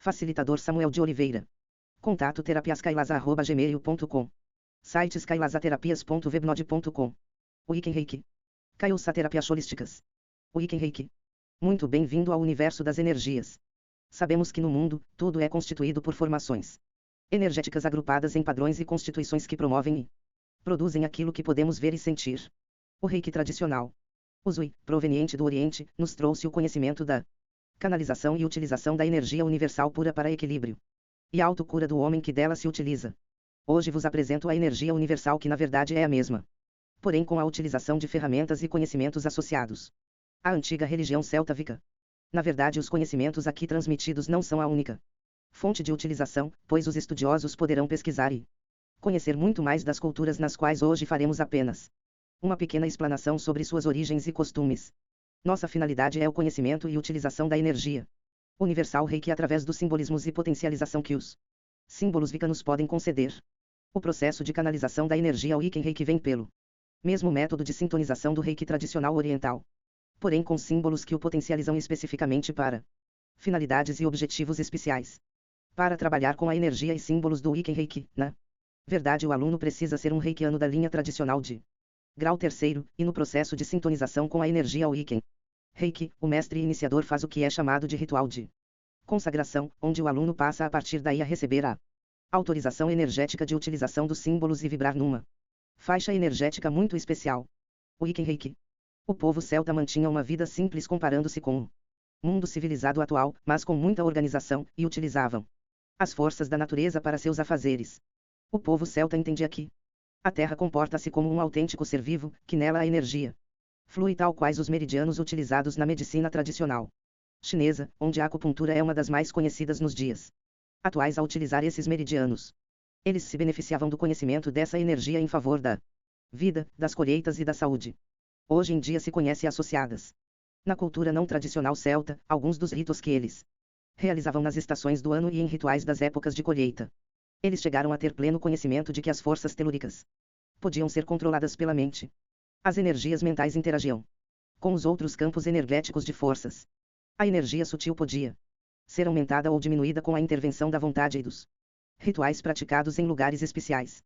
Facilitador Samuel de Oliveira. Contato terapiaskailaza@gmail.com. Site skylazaterapias.webnode.com. Weekend Reiki. Kaiousa Terapias Holísticas. Weekend Reiki. Muito bem-vindo ao universo das energias. Sabemos que no mundo, tudo é constituído por formações energéticas agrupadas em padrões e constituições que promovem e produzem aquilo que podemos ver e sentir. O Reiki tradicional, Usui, proveniente do Oriente, nos trouxe o conhecimento da canalização e utilização da energia universal pura para equilíbrio e autocura do homem que dela se utiliza. Hoje vos apresento a energia universal que na verdade é a mesma, porém com a utilização de ferramentas e conhecimentos associados. A antiga religião celta Wicca. Na verdade, os conhecimentos aqui transmitidos não são a única fonte de utilização, pois os estudiosos poderão pesquisar e conhecer muito mais das culturas nas quais hoje faremos apenas uma pequena explanação sobre suas origens e costumes. Nossa finalidade é o conhecimento e utilização da energia universal Reiki através dos simbolismos e potencialização que os símbolos Wicca nos podem conceder. O processo de canalização da energia Weekend Reiki vem pelo mesmo método de sintonização do Reiki tradicional oriental, porém com símbolos que o potencializam especificamente para finalidades e objetivos especiais. Para trabalhar com a energia e símbolos do Weekend Reiki, na verdade o aluno precisa ser um reikiano da linha tradicional de grau terceiro, e no processo de sintonização com a energia Weekend Reiki, o mestre iniciador faz o que é chamado de ritual de consagração, onde o aluno passa a partir daí a receber a autorização energética de utilização dos símbolos e vibrar numa faixa energética muito especial. Weekend Reiki. O povo celta mantinha uma vida simples comparando-se com o mundo civilizado atual, mas com muita organização, e utilizavam as forças da natureza para seus afazeres. O povo celta entendia que a Terra comporta-se como um autêntico ser vivo, que nela a energia flui tal quais os meridianos utilizados na medicina tradicional chinesa, onde a acupuntura é uma das mais conhecidas nos dias atuais a utilizar esses meridianos. Eles se beneficiavam do conhecimento dessa energia em favor da vida, das colheitas e da saúde. Hoje em dia se conhece associadas na cultura não tradicional celta, alguns dos ritos que eles realizavam nas estações do ano e em rituais das épocas de colheita. Eles chegaram a ter pleno conhecimento de que as forças telúricas podiam ser controladas pela mente. As energias mentais interagiam com os outros campos energéticos de forças. A energia sutil podia ser aumentada ou diminuída com a intervenção da vontade e dos rituais praticados em lugares especiais.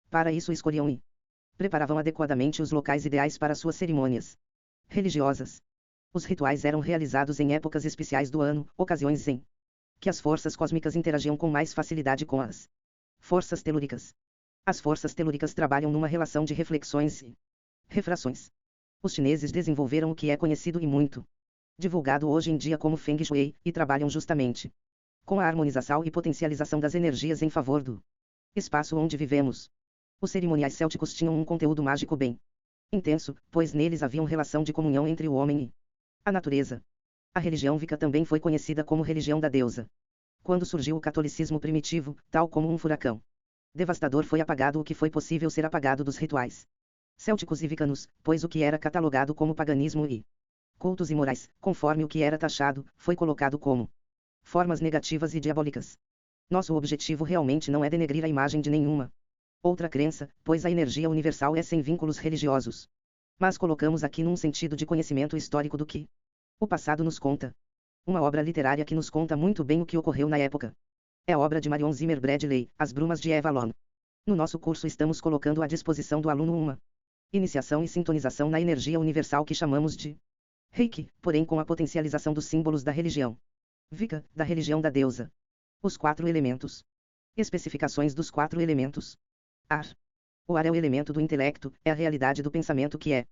Para isso escolhiam e preparavam adequadamente os locais ideais para suas cerimônias religiosas. Os rituais eram realizados em épocas especiais do ano, ocasiões em que as forças cósmicas interagiam com mais facilidade com as forças telúricas. As forças telúricas trabalham numa relação de reflexões e refrações. Os chineses desenvolveram o que é conhecido e muito divulgado hoje em dia como Feng Shui, e trabalham justamente com a harmonização e potencialização das energias em favor do espaço onde vivemos. Os cerimoniais célticos tinham um conteúdo mágico bem intenso, pois neles havia uma relação de comunhão entre o homem e a natureza. A religião Wicca também foi conhecida como religião da deusa. Quando surgiu o catolicismo primitivo, tal como um furacão devastador, foi apagado o que foi possível ser apagado dos rituais célticos e wiccanos, pois o que era catalogado como paganismo e cultos imorais, conforme o que era taxado, foi colocado como formas negativas e diabólicas. Nosso objetivo realmente não é denegrir a imagem de nenhuma outra crença, pois a energia universal é sem vínculos religiosos. Mas colocamos aqui num sentido de conhecimento histórico do que o passado nos conta. Uma obra literária que nos conta muito bem o que ocorreu na época é a obra de Marion Zimmer Bradley, As Brumas de Avalon. No nosso curso estamos colocando à disposição do aluno uma iniciação e sintonização na energia universal que chamamos de Reiki, porém com a potencialização dos símbolos da religião Wicca, da religião da deusa. Os 4 elementos. Especificações dos 4 elementos. Ar. O ar é o elemento do intelecto, é a realidade do pensamento que é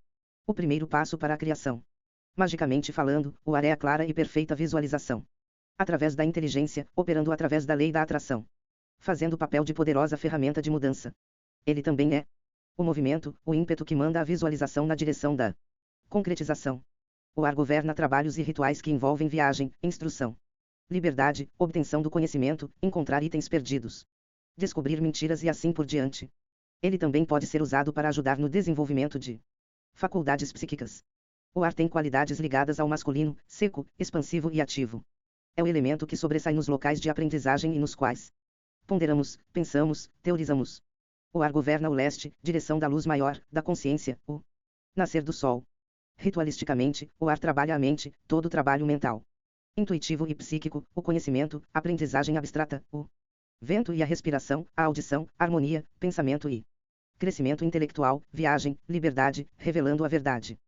o primeiro passo para a criação. Magicamente falando, o ar é a clara e perfeita visualização através da inteligência, operando através da lei da atração, fazendo o papel de poderosa ferramenta de mudança. Ele também é o movimento, o ímpeto que manda a visualização na direção da concretização. O ar governa trabalhos e rituais que envolvem viagem, instrução, liberdade, obtenção do conhecimento, encontrar itens perdidos, descobrir mentiras e assim por diante. Ele também pode ser usado para ajudar no desenvolvimento de faculdades psíquicas. O ar tem qualidades ligadas ao masculino, seco, expansivo e ativo. É o elemento que sobressai nos locais de aprendizagem e nos quais ponderamos, pensamos, teorizamos. O ar governa o leste, direção da luz maior, da consciência, o nascer do sol. Ritualisticamente, o ar trabalha a mente, todo o trabalho mental intuitivo e psíquico, o conhecimento, aprendizagem abstrata, o vento e a respiração, a audição, harmonia, pensamento e crescimento intelectual, viagem, liberdade, revelando a verdade.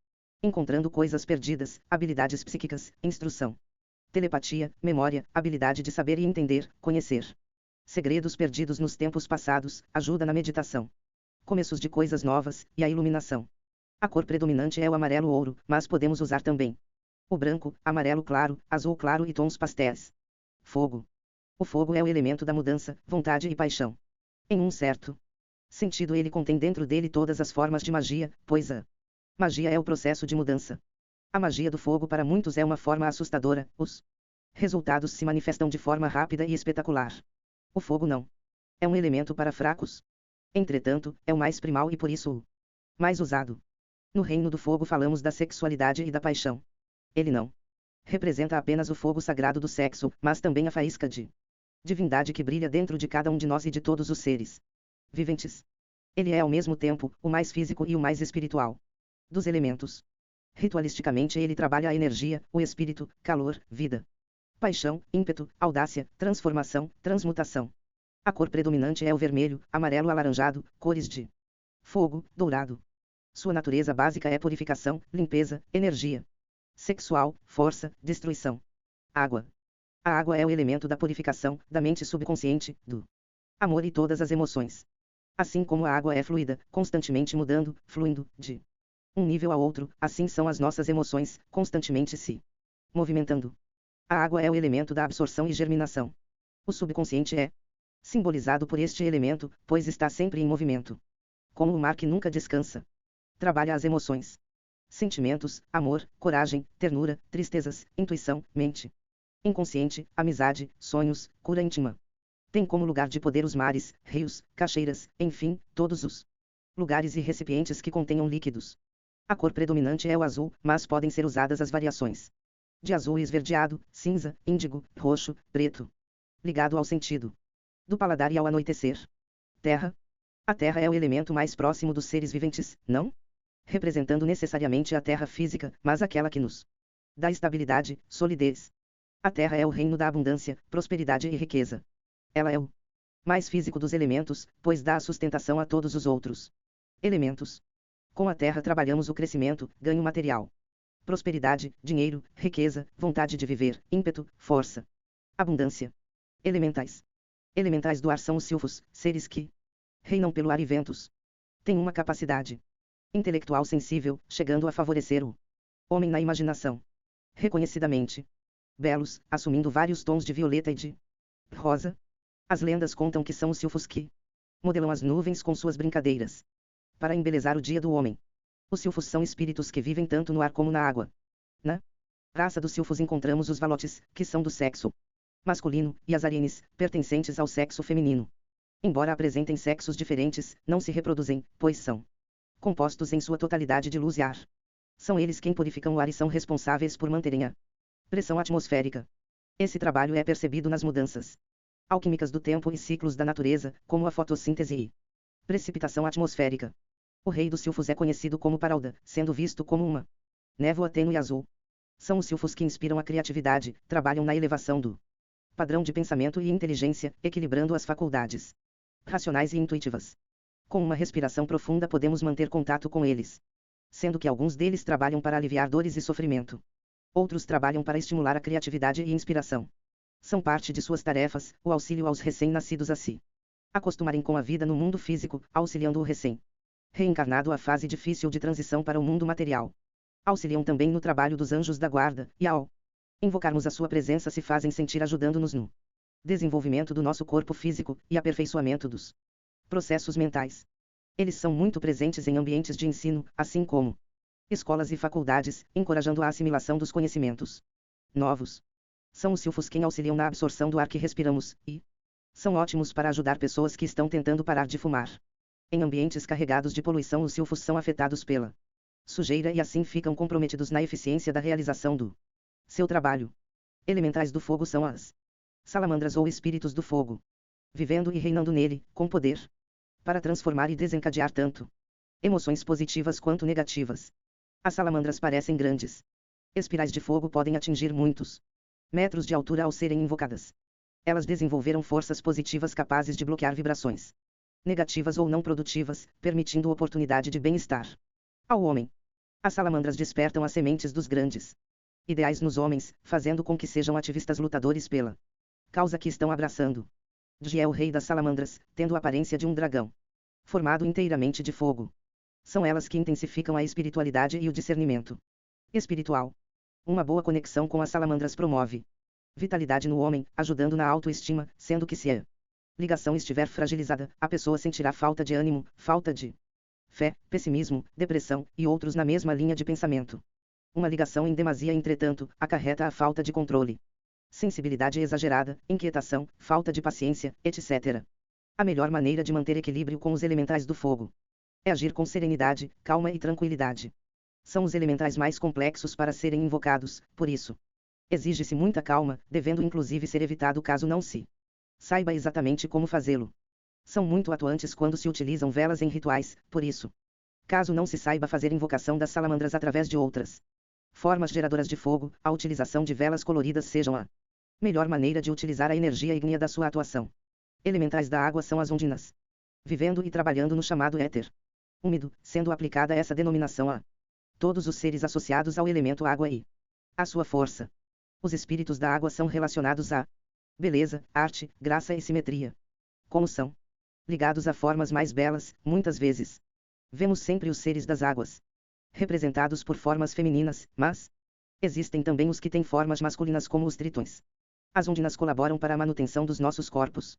Encontrando coisas perdidas, habilidades psíquicas, instrução. Telepatia, memória, habilidade de saber e entender, conhecer. Segredos perdidos nos tempos passados, ajuda na meditação. Começos de coisas novas, e a iluminação. A cor predominante é o amarelo ouro, mas podemos usar também o branco, amarelo claro, azul claro e tons pastéis. Fogo. O fogo é o elemento da mudança, vontade e paixão. Em um certo sentido, ele contém dentro dele todas as formas de magia, pois a magia é o processo de mudança. A magia do fogo para muitos é uma forma assustadora, os resultados se manifestam de forma rápida e espetacular. O fogo não é um elemento para fracos. Entretanto, é o mais primal e por isso o mais usado. No reino do fogo falamos da sexualidade e da paixão. Ele não representa apenas o fogo sagrado do sexo, mas também a faísca de divindade que brilha dentro de cada um de nós e de todos os seres viventes. Ele é ao mesmo tempo o mais físico e o mais espiritual dos elementos. Ritualisticamente ele trabalha a energia, o espírito, calor, vida, paixão, ímpeto, audácia, transformação, transmutação. A cor predominante é o vermelho, amarelo alaranjado, cores de fogo, dourado. Sua natureza básica é purificação, limpeza, energia sexual, força, destruição. Água. A água é o elemento da purificação, da mente subconsciente, do amor e todas as emoções. Assim como a água é fluida, constantemente mudando, fluindo, de um nível a outro, assim são as nossas emoções, constantemente se movimentando. A água é o elemento da absorção e germinação. O subconsciente é simbolizado por este elemento, pois está sempre em movimento. Como o mar que nunca descansa. Trabalha as emoções, sentimentos, amor, coragem, ternura, tristezas, intuição, mente inconsciente, amizade, sonhos, cura íntima. Tem como lugar de poder os mares, rios, cachoeiras, enfim, todos os lugares e recipientes que contenham líquidos. A cor predominante é o azul, mas podem ser usadas as variações de azul esverdeado, cinza, índigo, roxo, preto. Ligado ao sentido do paladar e ao anoitecer. Terra. A terra é o elemento mais próximo dos seres viventes, não representando necessariamente a terra física, mas aquela que nos dá estabilidade, solidez. A terra é o reino da abundância, prosperidade e riqueza. Ela é o mais físico dos elementos, pois dá a sustentação a todos os outros elementos. Com a terra trabalhamos o crescimento, ganho material, prosperidade, dinheiro, riqueza, vontade de viver, ímpeto, força, abundância. Elementais. Elementais do ar são os silfos, seres que reinam pelo ar e ventos. Têm uma capacidade intelectual sensível, chegando a favorecer o homem na imaginação. Reconhecidamente belos, assumindo vários tons de violeta e de rosa. As lendas contam que são os silfos que modelam as nuvens com suas brincadeiras para embelezar o dia do homem. Os silfos são espíritos que vivem tanto no ar como na água. Na raça dos silfos encontramos os valotes, que são do sexo masculino, e as arienes, pertencentes ao sexo feminino. Embora apresentem sexos diferentes, não se reproduzem, pois são compostos em sua totalidade de luz e ar. São eles quem purificam o ar e são responsáveis por manterem a pressão atmosférica. Esse trabalho é percebido nas mudanças alquímicas do tempo e ciclos da natureza, como a fotossíntese e precipitação atmosférica. O rei dos silfos é conhecido como Paralda, sendo visto como uma névoa tênue azul. São os silfos que inspiram a criatividade, trabalham na elevação do padrão de pensamento e inteligência, equilibrando as faculdades racionais e intuitivas. Com uma respiração profunda podemos manter contato com eles. Sendo que alguns deles trabalham para aliviar dores e sofrimento. Outros trabalham para estimular a criatividade e inspiração. São parte de suas tarefas, o auxílio aos recém-nascidos a se acostumarem com a vida no mundo físico, auxiliando o recém-reencarnado à fase difícil de transição para o mundo material. Auxiliam também no trabalho dos anjos da guarda, e ao invocarmos a sua presença se fazem sentir ajudando-nos no desenvolvimento do nosso corpo físico, e aperfeiçoamento dos processos mentais. Eles são muito presentes em ambientes de ensino, assim como escolas e faculdades, encorajando a assimilação dos conhecimentos novos. São os silfos quem auxiliam na absorção do ar que respiramos, e são ótimos para ajudar pessoas que estão tentando parar de fumar. Em ambientes carregados de poluição, os silfos são afetados pela sujeira e assim ficam comprometidos na eficiência da realização do seu trabalho. Elementais do fogo são as salamandras ou espíritos do fogo, vivendo e reinando nele, com poder para transformar e desencadear tanto emoções positivas quanto negativas. As salamandras parecem grandes espirais de fogo, podem atingir muitos metros de altura ao serem invocadas. Elas desenvolveram forças positivas capazes de bloquear vibrações negativas ou não produtivas, permitindo oportunidade de bem-estar ao homem. As salamandras despertam as sementes dos grandes ideais nos homens, fazendo com que sejam ativistas lutadores pela causa que estão abraçando. Dji é o rei das salamandras, tendo a aparência de um dragão formado inteiramente de fogo. São elas que intensificam a espiritualidade e o discernimento espiritual. Uma boa conexão com as salamandras promove vitalidade no homem, ajudando na autoestima, sendo que se a ligação estiver fragilizada, a pessoa sentirá falta de ânimo, falta de fé, pessimismo, depressão, e outros na mesma linha de pensamento. Uma ligação em demasia, entretanto, acarreta a falta de controle, sensibilidade exagerada, inquietação, falta de paciência, etc. A melhor maneira de manter equilíbrio com os elementais do fogo é agir com serenidade, calma e tranquilidade. São os elementais mais complexos para serem invocados, por isso exige-se muita calma, devendo inclusive ser evitado caso não se saiba exatamente como fazê-lo. São muito atuantes quando se utilizam velas em rituais, por isso, caso não se saiba fazer invocação das salamandras através de outras formas geradoras de fogo, a utilização de velas coloridas sejam a melhor maneira de utilizar a energia ígnea da sua atuação. Elementais da água são as ondinas, vivendo e trabalhando no chamado éter úmido, sendo aplicada essa denominação a todos os seres associados ao elemento água e a sua força. Os espíritos da água são relacionados a beleza, arte, graça e simetria. Como são ligados a formas mais belas, muitas vezes vemos sempre os seres das águas representados por formas femininas, mas existem também os que têm formas masculinas como os tritões. As ondinas colaboram para a manutenção dos nossos corpos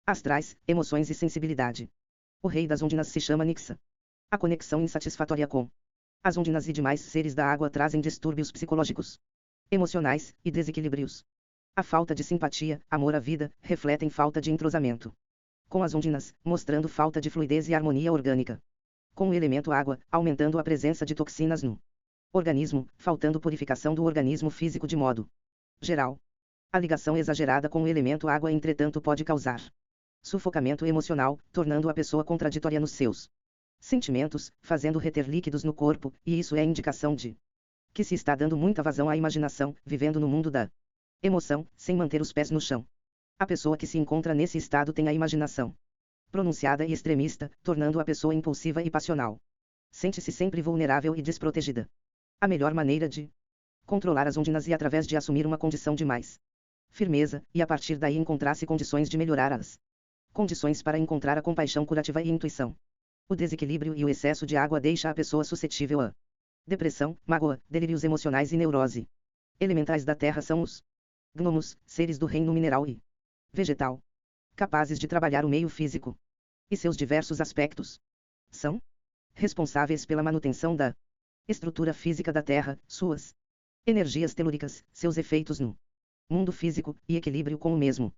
astrais, emoções e sensibilidade. O rei das ondinas se chama Nixa. A conexão insatisfatória com as ondinas e demais seres da água trazem distúrbios psicológicos, emocionais e desequilíbrios. A falta de simpatia, amor à vida, refletem falta de entrosamento com as ondinas, mostrando falta de fluidez e harmonia orgânica com o elemento água, aumentando a presença de toxinas no organismo, faltando purificação do organismo físico de modo geral. A ligação exagerada com o elemento água, entretanto, pode causar sufocamento emocional, tornando a pessoa contraditória nos seus sentimentos, fazendo reter líquidos no corpo, e isso é indicação de que se está dando muita vazão à imaginação, vivendo no mundo da emoção, sem manter os pés no chão. A pessoa que se encontra nesse estado tem a imaginação pronunciada e extremista, tornando a pessoa impulsiva e passional. Sente-se sempre vulnerável e desprotegida. A melhor maneira de controlar as ondinas é através de assumir uma condição de mais firmeza, e a partir daí encontrar-se condições de melhorar as condições para encontrar a compaixão curativa e intuição. O desequilíbrio e o excesso de água deixa a pessoa suscetível a depressão, mágoa, delírios emocionais e neurose. Elementais da terra são os gnomos, seres do reino mineral e vegetal, capazes de trabalhar o meio físico e seus diversos aspectos. São responsáveis pela manutenção da estrutura física da terra, suas energias telúricas, seus efeitos no mundo físico, e equilíbrio com o mesmo.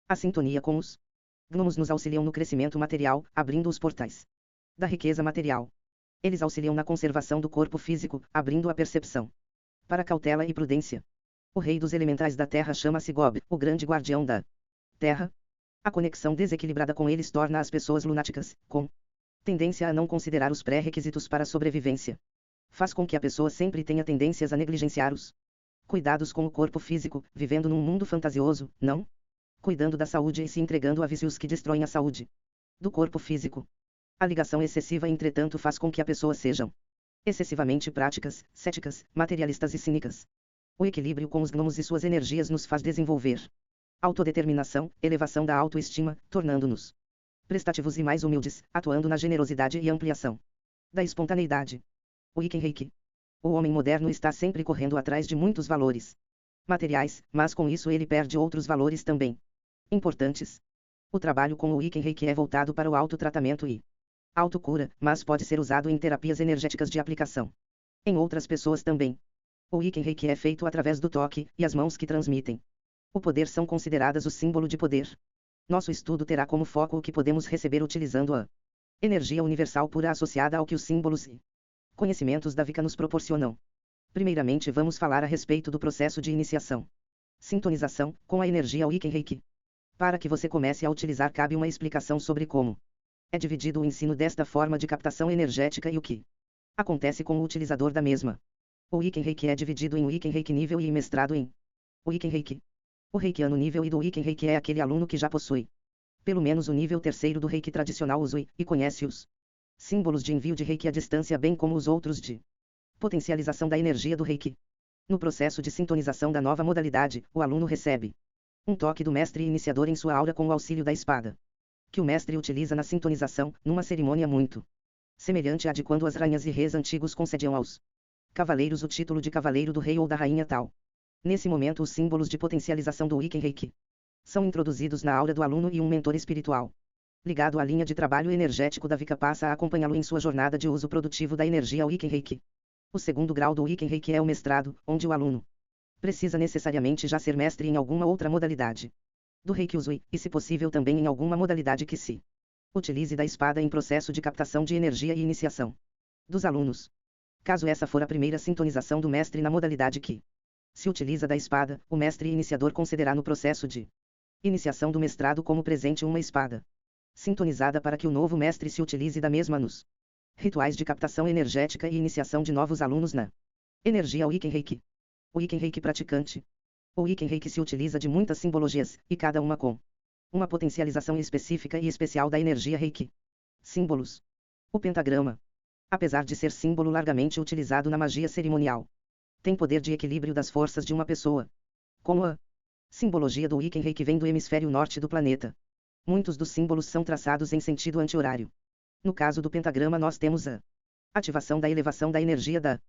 A sintonia com os gnomos nos auxiliam no crescimento material, abrindo os portais da riqueza material. Eles auxiliam na conservação do corpo físico, abrindo a percepção para cautela e prudência. O rei dos elementais da terra chama-se Gob, o grande guardião da terra. A conexão desequilibrada com eles torna as pessoas lunáticas, com tendência a não considerar os pré-requisitos para a sobrevivência. Faz com que a pessoa sempre tenha tendências a negligenciar os cuidados com o corpo físico, vivendo num mundo fantasioso, não cuidando da saúde e se entregando a vícios que destroem a saúde do corpo físico. A ligação excessiva, entretanto, faz com que a pessoa sejam excessivamente práticas, céticas, materialistas e cínicas. O equilíbrio com os gnomos e suas energias nos faz desenvolver autodeterminação, elevação da autoestima, tornando-nos prestativos e mais humildes, atuando na generosidade e ampliação da espontaneidade. O Iken Reiki. O homem moderno está sempre correndo atrás de muitos valores materiais, mas com isso ele perde outros valores também importantes. O trabalho com o Iken Reiki é voltado para o autotratamento e autocura, mas pode ser usado em terapias energéticas de aplicação em outras pessoas também. O Iken Reiki é feito através do toque, e as mãos que transmitem o poder são consideradas o símbolo de poder. Nosso estudo terá como foco o que podemos receber utilizando a energia universal pura associada ao que os símbolos e conhecimentos da Wicca nos proporcionam. Primeiramente vamos falar a respeito do processo de iniciação. Sintonização, com a energia Iken Reiki. Para que você comece a utilizar, cabe uma explicação sobre como é dividido o ensino desta forma de captação energética e o que acontece com o utilizador da mesma. O Iken Reiki é dividido em Iken Reiki nível e mestrado em O Iken Reiki. O reikiano nível I do Iken Reiki é aquele aluno que já possui pelo menos o nível terceiro do Reiki tradicional Usui, e conhece os símbolos de envio de Reiki à distância bem como os outros de potencialização da energia do Reiki. No processo de sintonização da nova modalidade, o aluno recebe um toque do mestre iniciador em sua aura com o auxílio da espada, que o mestre utiliza na sintonização, numa cerimônia muito semelhante à de quando as rainhas e reis antigos concediam aos cavaleiros o título de cavaleiro do rei ou da rainha tal. Nesse momento os símbolos de potencialização do Iken Reiki são introduzidos na aura do aluno e um mentor espiritual ligado à linha de trabalho energético da Vika passa a acompanhá-lo em sua jornada de uso produtivo da energia ao Iken Reiki. O segundo grau do Iken Reiki é o mestrado, onde o aluno precisa necessariamente já ser mestre em alguma outra modalidade do Reiki Usui, e se possível também em alguma modalidade que se utilize da espada em processo de captação de energia e iniciação dos alunos. Caso essa for a primeira sintonização do mestre na modalidade que se utiliza da espada, o mestre iniciador concederá no processo de iniciação do mestrado como presente uma espada sintonizada para que o novo mestre se utilize da mesma nos rituais de captação energética e iniciação de novos alunos na energia ao Iken Reiki. O Iken Reiki praticante. O Iken Reiki se utiliza de muitas simbologias, e cada uma com uma potencialização específica e especial da energia Reiki. Símbolos. O pentagrama, apesar de ser símbolo largamente utilizado na magia cerimonial, tem poder de equilíbrio das forças de uma pessoa. Como a simbologia do Iken Reiki vem do hemisfério norte do planeta, muitos dos símbolos são traçados em sentido anti-horário. No caso do pentagrama nós temos a ativação da elevação da energia da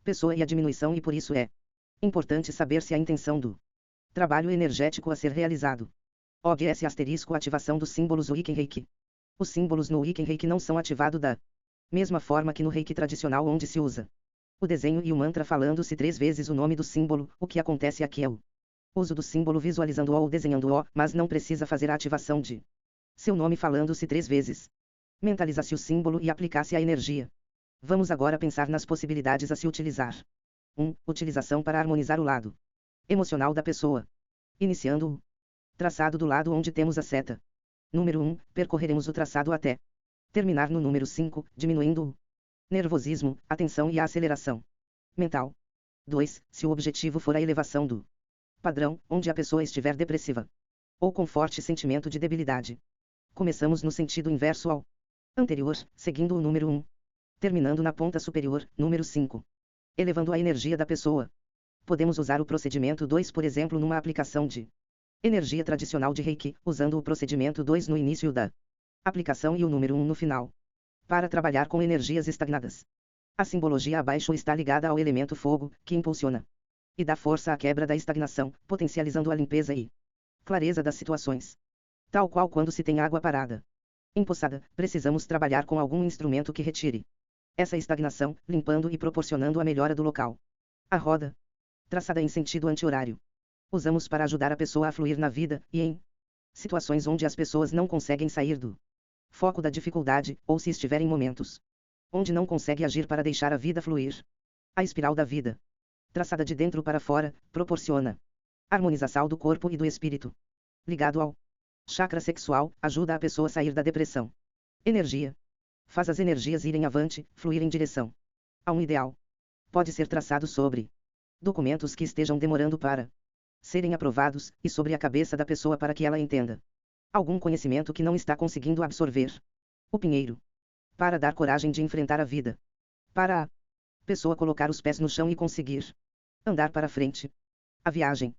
pessoa e a diminuição, e por isso é importante saber se a intenção do trabalho energético a ser realizado. OBS * ativação dos símbolos do Iken Reiki. Os símbolos no Iken Reiki não são ativados da mesma forma que no Reiki tradicional, onde se usa o desenho e o mantra falando-se 3 vezes o nome do símbolo. O que acontece aqui é o uso do símbolo visualizando-o ou desenhando-o, mas não precisa fazer a ativação de seu nome falando-se 3 vezes. Mentaliza-se o símbolo e aplica-se a energia. Vamos agora pensar nas possibilidades a se utilizar. 1. Utilização para harmonizar o lado emocional da pessoa. Iniciando o traçado do lado onde temos a seta. Número 1. Percorreremos o traçado até terminar no número 5, diminuindo o nervosismo, a tensão e a aceleração mental. 2. Se o objetivo for a elevação do padrão, onde a pessoa estiver depressiva ou com forte sentimento de debilidade, começamos no sentido inverso ao anterior, seguindo o número 1, terminando na ponta superior, número 5, elevando a energia da pessoa. Podemos usar o procedimento 2, por exemplo, numa aplicação de energia tradicional de Reiki, usando o procedimento 2 no início da aplicação e o número 1 no final, para trabalhar com energias estagnadas. A simbologia abaixo está ligada ao elemento fogo, que impulsiona e dá força à quebra da estagnação, potencializando a limpeza e clareza das situações. Tal qual quando se tem água parada, empoçada, precisamos trabalhar com algum instrumento que retire essa estagnação, limpando e proporcionando a melhora do local. A roda, traçada em sentido anti-horário, usamos para ajudar a pessoa a fluir na vida, e em situações onde as pessoas não conseguem sair do foco da dificuldade, ou se estiver em momentos onde não consegue agir para deixar a vida fluir. A espiral da vida, traçada de dentro para fora, proporciona harmonização do corpo e do espírito. Ligado ao chakra sexual, ajuda a pessoa a sair da depressão. Energia. Faz as energias irem avante, fluir em direção a um ideal. Pode ser traçado sobre documentos que estejam demorando para serem aprovados, e sobre a cabeça da pessoa para que ela entenda algum conhecimento que não está conseguindo absorver. O pinheiro. Para dar coragem de enfrentar a vida. Para a pessoa colocar os pés no chão e conseguir andar para frente. A viagem.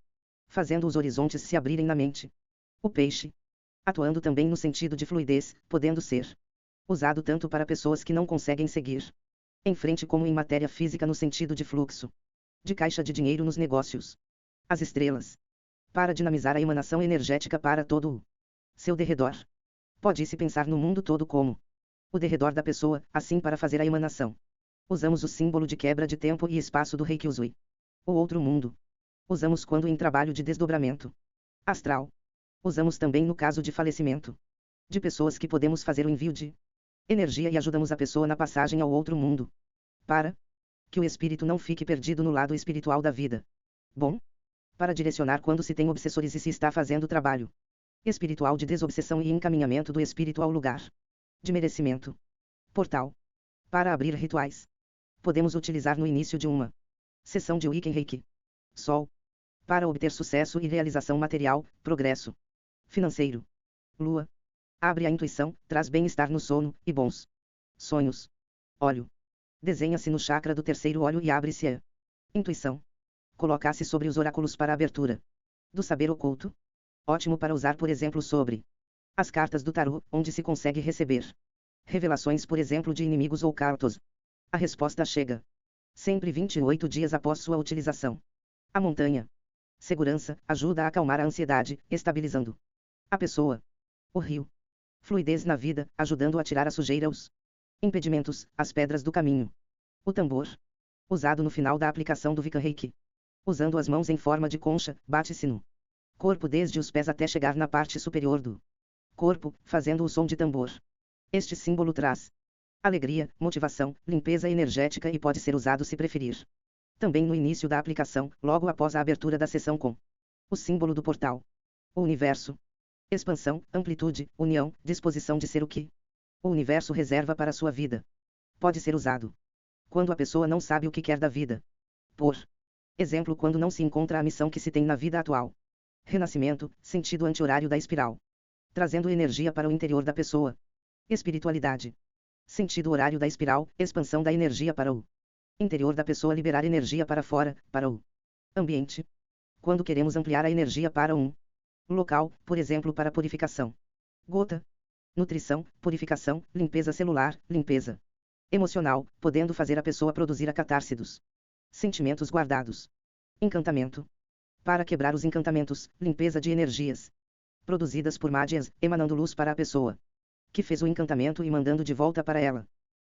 Fazendo os horizontes se abrirem na mente. O peixe. Atuando também no sentido de fluidez, podendo ser usado tanto para pessoas que não conseguem seguir em frente como em matéria física no sentido de fluxo de caixa de dinheiro nos negócios. As estrelas. Para dinamizar a emanação energética para todo o seu derredor. Pode-se pensar no mundo todo como o derredor da pessoa, assim para fazer a emanação. Usamos o símbolo de quebra de tempo e espaço do Reiki Usui. O outro mundo. Usamos quando em trabalho de desdobramento astral. Usamos também no caso de falecimento de pessoas que podemos fazer o envio de energia e ajudamos a pessoa na passagem ao outro mundo, para que o espírito não fique perdido no lado espiritual da vida. Bom, para direcionar quando se tem obsessores e se está fazendo trabalho espiritual de desobsessão e encaminhamento do espírito ao lugar de merecimento. Portal. Para abrir rituais. Podemos utilizar no início de uma sessão de Iken Reiki. Sol. para obter sucesso e realização material, progresso financeiro. Lua. Abre a intuição, traz bem-estar no sono, e bons sonhos. Olho. Desenha-se no chakra do terceiro olho e abre-se a intuição. Coloca-se sobre os oráculos para a abertura do saber oculto. Ótimo para usar, por exemplo, sobre as cartas do tarô, onde se consegue receber revelações, por exemplo, de inimigos ou cartos. A resposta chega sempre 28 dias após sua utilização. A montanha. Segurança, ajuda a acalmar a ansiedade, estabilizando a pessoa. O rio. Fluidez na vida, ajudando a tirar a sujeira, os impedimentos, as pedras do caminho. O tambor. Usado no final da aplicação do Vika Reiki. Usando as mãos em forma de concha, bate-se no corpo desde os pés até chegar na parte superior do corpo, fazendo o som de tambor. Este símbolo traz alegria, motivação, limpeza energética e pode ser usado se preferir também no início da aplicação, logo após a abertura da sessão com o símbolo do portal. O universo. Expansão, amplitude, união, disposição de ser o que o universo reserva para a sua vida. Pode ser usado quando a pessoa não sabe o que quer da vida. Por exemplo, quando não se encontra a missão que se tem na vida atual. Renascimento, sentido anti-horário da espiral. Trazendo energia para o interior da pessoa. Espiritualidade. Sentido horário da espiral, expansão da energia para o interior da pessoa, liberar energia para fora, para o ambiente. Quando queremos ampliar a energia para um local, por exemplo, para purificação. Gota. Nutrição, purificação, limpeza celular, limpeza emocional, podendo fazer a pessoa produzir a catarse dos sentimentos guardados. Encantamento. Para quebrar os encantamentos, limpeza de energias produzidas por mágias, emanando luz para a pessoa que fez o encantamento e mandando de volta para ela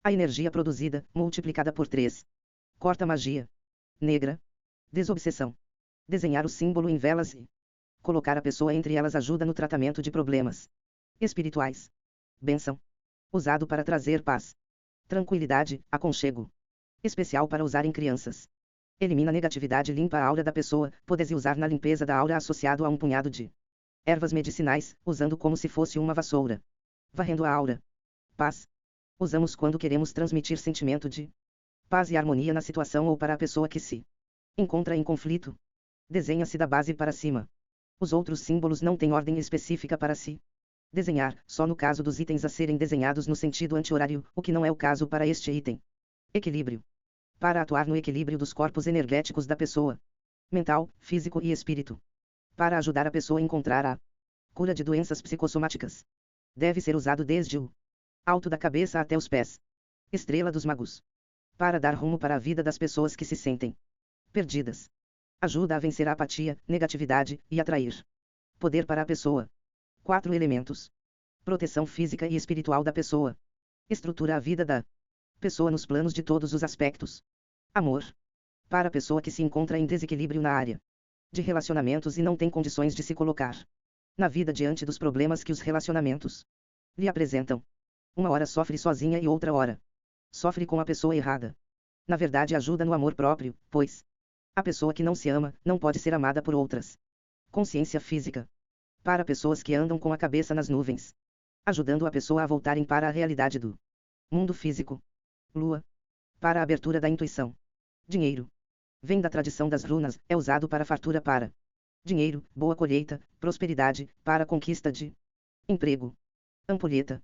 a energia produzida, multiplicada por 3. Corta magia negra. Desobsessão. Desenhar o símbolo em velas e colocar a pessoa entre elas ajuda no tratamento de problemas espirituais. Bênção. Usado para trazer paz, tranquilidade, aconchego. Especial para usar em crianças. Elimina negatividade, limpa a aura da pessoa, pode-se usar na limpeza da aura associado a um punhado de ervas medicinais, usando como se fosse uma vassoura. Varrendo a aura. Paz. Usamos quando queremos transmitir sentimento de paz e harmonia na situação ou para a pessoa que se encontra em conflito. Desenha-se da base para cima. Os outros símbolos não têm ordem específica para se desenhar, só no caso dos itens a serem desenhados no sentido anti-horário, o que não é o caso para este item. Equilíbrio. Para atuar no equilíbrio dos corpos energéticos da pessoa. Mental, físico e espírito. Para ajudar a pessoa a encontrar a cura de doenças psicossomáticas. Deve ser usado desde o alto da cabeça até os pés. Estrela dos magos. Para dar rumo para a vida das pessoas que se sentem perdidas. Ajuda a vencer a apatia, negatividade, e atrair poder para a pessoa. 4 elementos. Proteção física e espiritual da pessoa. Estrutura a vida da pessoa nos planos de todos os aspectos. Amor. Para a pessoa que se encontra em desequilíbrio na área de relacionamentos e não tem condições de se colocar na vida diante dos problemas que os relacionamentos lhe apresentam. Uma hora sofre sozinha e outra hora sofre com a pessoa errada. Na verdade, ajuda no amor próprio, pois a pessoa que não se ama não pode ser amada por outras. Consciência física. Para pessoas que andam com a cabeça nas nuvens, ajudando a pessoa a voltarem para a realidade do mundo físico. Lua. Para a abertura da intuição. Dinheiro. Vem da tradição das runas, é usado para fartura, para dinheiro, boa colheita, prosperidade, para conquista de emprego. Ampulheta.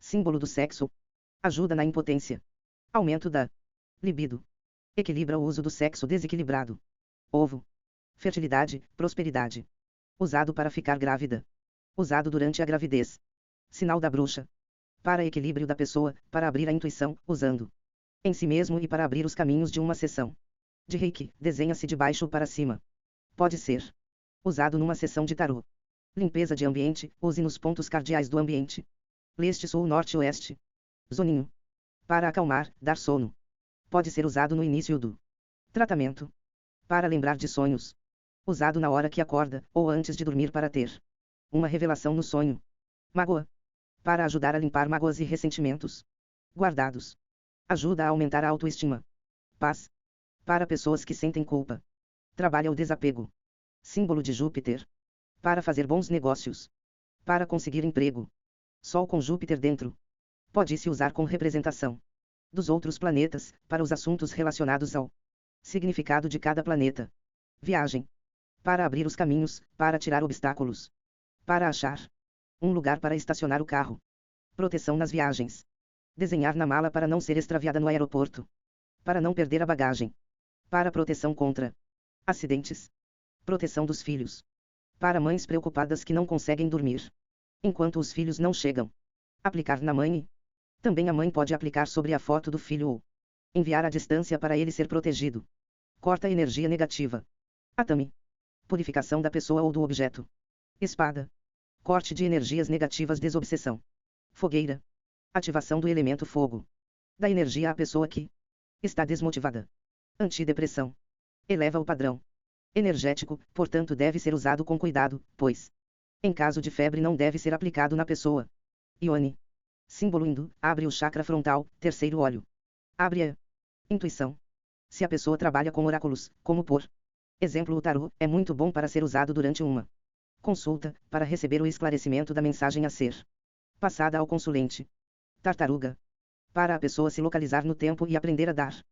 Símbolo do sexo. Ajuda na impotência. Aumento da libido. Equilibra o uso do sexo desequilibrado. Ovo. Fertilidade, prosperidade. Usado para ficar grávida. Usado durante a gravidez. Sinal da bruxa. Para equilíbrio da pessoa, para abrir a intuição, usando em si mesmo e para abrir os caminhos de uma sessão de Reiki, desenha-se de baixo para cima. Pode ser usado numa sessão de tarô. Limpeza de ambiente, use nos pontos cardeais do ambiente. Leste, sul, norte, oeste. Zoninho. Para acalmar, dar sono. Pode ser usado no início do tratamento. Para lembrar de sonhos. Usado na hora que acorda, ou antes de dormir para ter uma revelação no sonho. Mágoa. Para ajudar a limpar mágoas e ressentimentos guardados. Ajuda a aumentar a autoestima. Paz. Para pessoas que sentem culpa. Trabalha o desapego. Símbolo de Júpiter. Para fazer bons negócios. Para conseguir emprego. Sol com Júpiter dentro. Pode-se usar com representação dos outros planetas, para os assuntos relacionados ao significado de cada planeta. Viagem. Para abrir os caminhos, para tirar obstáculos. Para achar um lugar para estacionar o carro. Proteção nas viagens. Desenhar na mala para não ser extraviada no aeroporto. Para não perder a bagagem. Para proteção contra acidentes. Proteção dos filhos. Para mães preocupadas que não conseguem dormir enquanto os filhos não chegam. Aplicar na mãe. Também a mãe pode aplicar sobre a foto do filho ou enviar à distância para ele ser protegido. Corta energia negativa. Atame. Purificação da pessoa ou do objeto. Espada. Corte de energias negativas. Desobsessão. Fogueira. Ativação do elemento fogo. Dá energia à pessoa que está desmotivada. Antidepressão. Eleva o padrão energético, portanto deve ser usado com cuidado, pois em caso de febre não deve ser aplicado na pessoa. Ione. Símbolo hindu, abre o chakra frontal, terceiro olho. Abre a intuição. Se a pessoa trabalha com oráculos, como por exemplo o tarô, é muito bom para ser usado durante uma consulta, para receber o esclarecimento da mensagem a ser passada ao consulente. Tartaruga. Para a pessoa se localizar no tempo e aprender a dar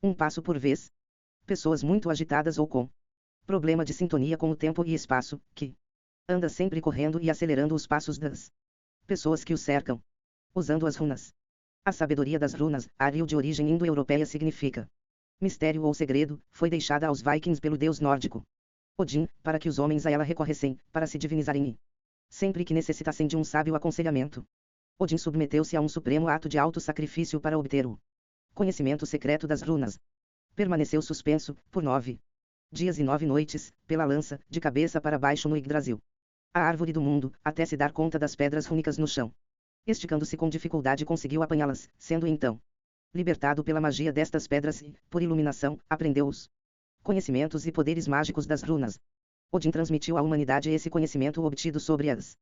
um passo por vez. Pessoas muito agitadas ou com problema de sintonia com o tempo e espaço, que anda sempre correndo e acelerando os passos das pessoas que o cercam. Usando as runas. A sabedoria das runas, Ariel, de origem indo-europeia, significa mistério ou segredo, foi deixada aos vikings pelo deus nórdico Odin, para que os homens a ela recorressem, para se divinizarem e sempre que necessitassem de um sábio aconselhamento. Odin submeteu-se a um supremo ato de auto-sacrifício para obter o conhecimento secreto das runas. Permaneceu suspenso, por 9 dias e 9 noites, pela lança, de cabeça para baixo no Yggdrasil, a árvore do mundo, até se dar conta das pedras rúnicas no chão. Esticando-se com dificuldade conseguiu apanhá-las, sendo então libertado pela magia destas pedras e, por iluminação, aprendeu os conhecimentos e poderes mágicos das runas. Odin transmitiu à humanidade esse conhecimento obtido sobre as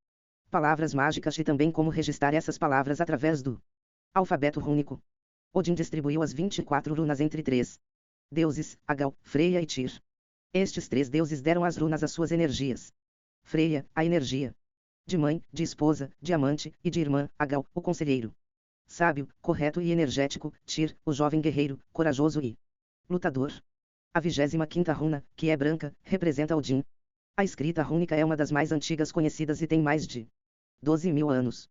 palavras mágicas e também como registrar essas palavras através do alfabeto rúnico. Odin distribuiu as 24 runas entre 3 deuses, Agal, Freya e Tyr. Estes 3 deuses deram às runas as suas energias. Freya, a energia de mãe, de esposa, de amante, e de irmã, Agal, o conselheiro sábio, correto e energético, Tyr, o jovem guerreiro, corajoso e lutador. A 25ª runa, que é branca, representa Odin. A escrita rúnica é uma das mais antigas conhecidas e tem mais de 12.000 anos.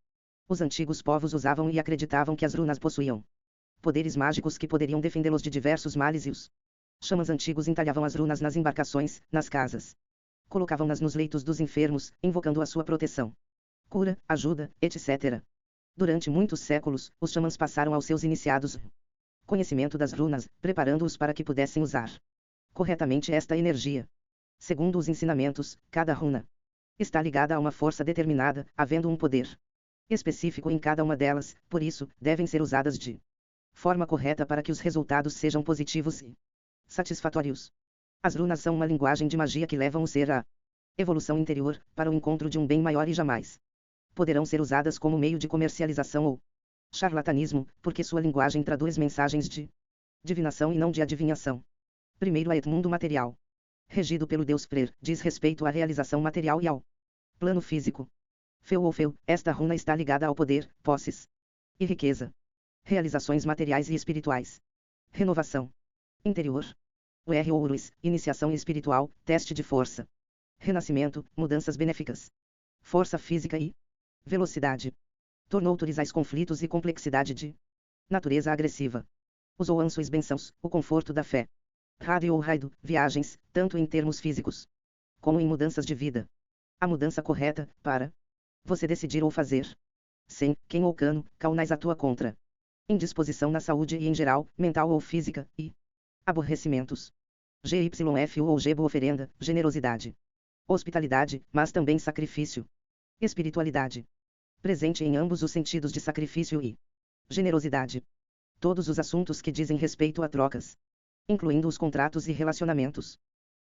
Os antigos povos usavam e acreditavam que as runas possuíam poderes mágicos que poderiam defendê-los de diversos males e os xamãs antigos entalhavam as runas nas embarcações, nas casas. Colocavam-nas nos leitos dos enfermos, invocando a sua proteção, cura, ajuda, etc. Durante muitos séculos, os xamãs passaram aos seus iniciados conhecimento das runas, preparando-os para que pudessem usar corretamente esta energia. Segundo os ensinamentos, cada runa está ligada a uma força determinada, havendo um poder específico em cada uma delas, por isso, devem ser usadas de forma correta para que os resultados sejam positivos e satisfatórios. As runas são uma linguagem de magia que levam o ser à evolução interior, para o encontro de um bem maior e jamais poderão ser usadas como meio de comercialização ou charlatanismo, porque sua linguagem traduz mensagens de divinação e não de adivinhação. Primeiro, a mundo material, regido pelo deus Freyr, diz respeito à realização material e ao plano físico. Feu ou Feu, esta runa está ligada ao poder, posses e riqueza, realizações materiais e espirituais, renovação interior. O R ou Urus, iniciação espiritual, teste de força, renascimento, mudanças benéficas, força física e velocidade. Tornou turizais conflitos e complexidade de natureza agressiva. Usou ansuis bênçãos, o conforto da fé. Rádio ou raido, viagens, tanto em termos físicos como em mudanças de vida. A mudança correta, para você decidir ou fazer. Sem, quem ou cano, caunais atua contra indisposição na saúde e em geral, mental ou física, e aborrecimentos. GYF ou Gebo oferenda, generosidade. Hospitalidade, mas também sacrifício. Espiritualidade. Presente em ambos os sentidos de sacrifício e generosidade. Todos os assuntos que dizem respeito a trocas, incluindo os contratos e relacionamentos.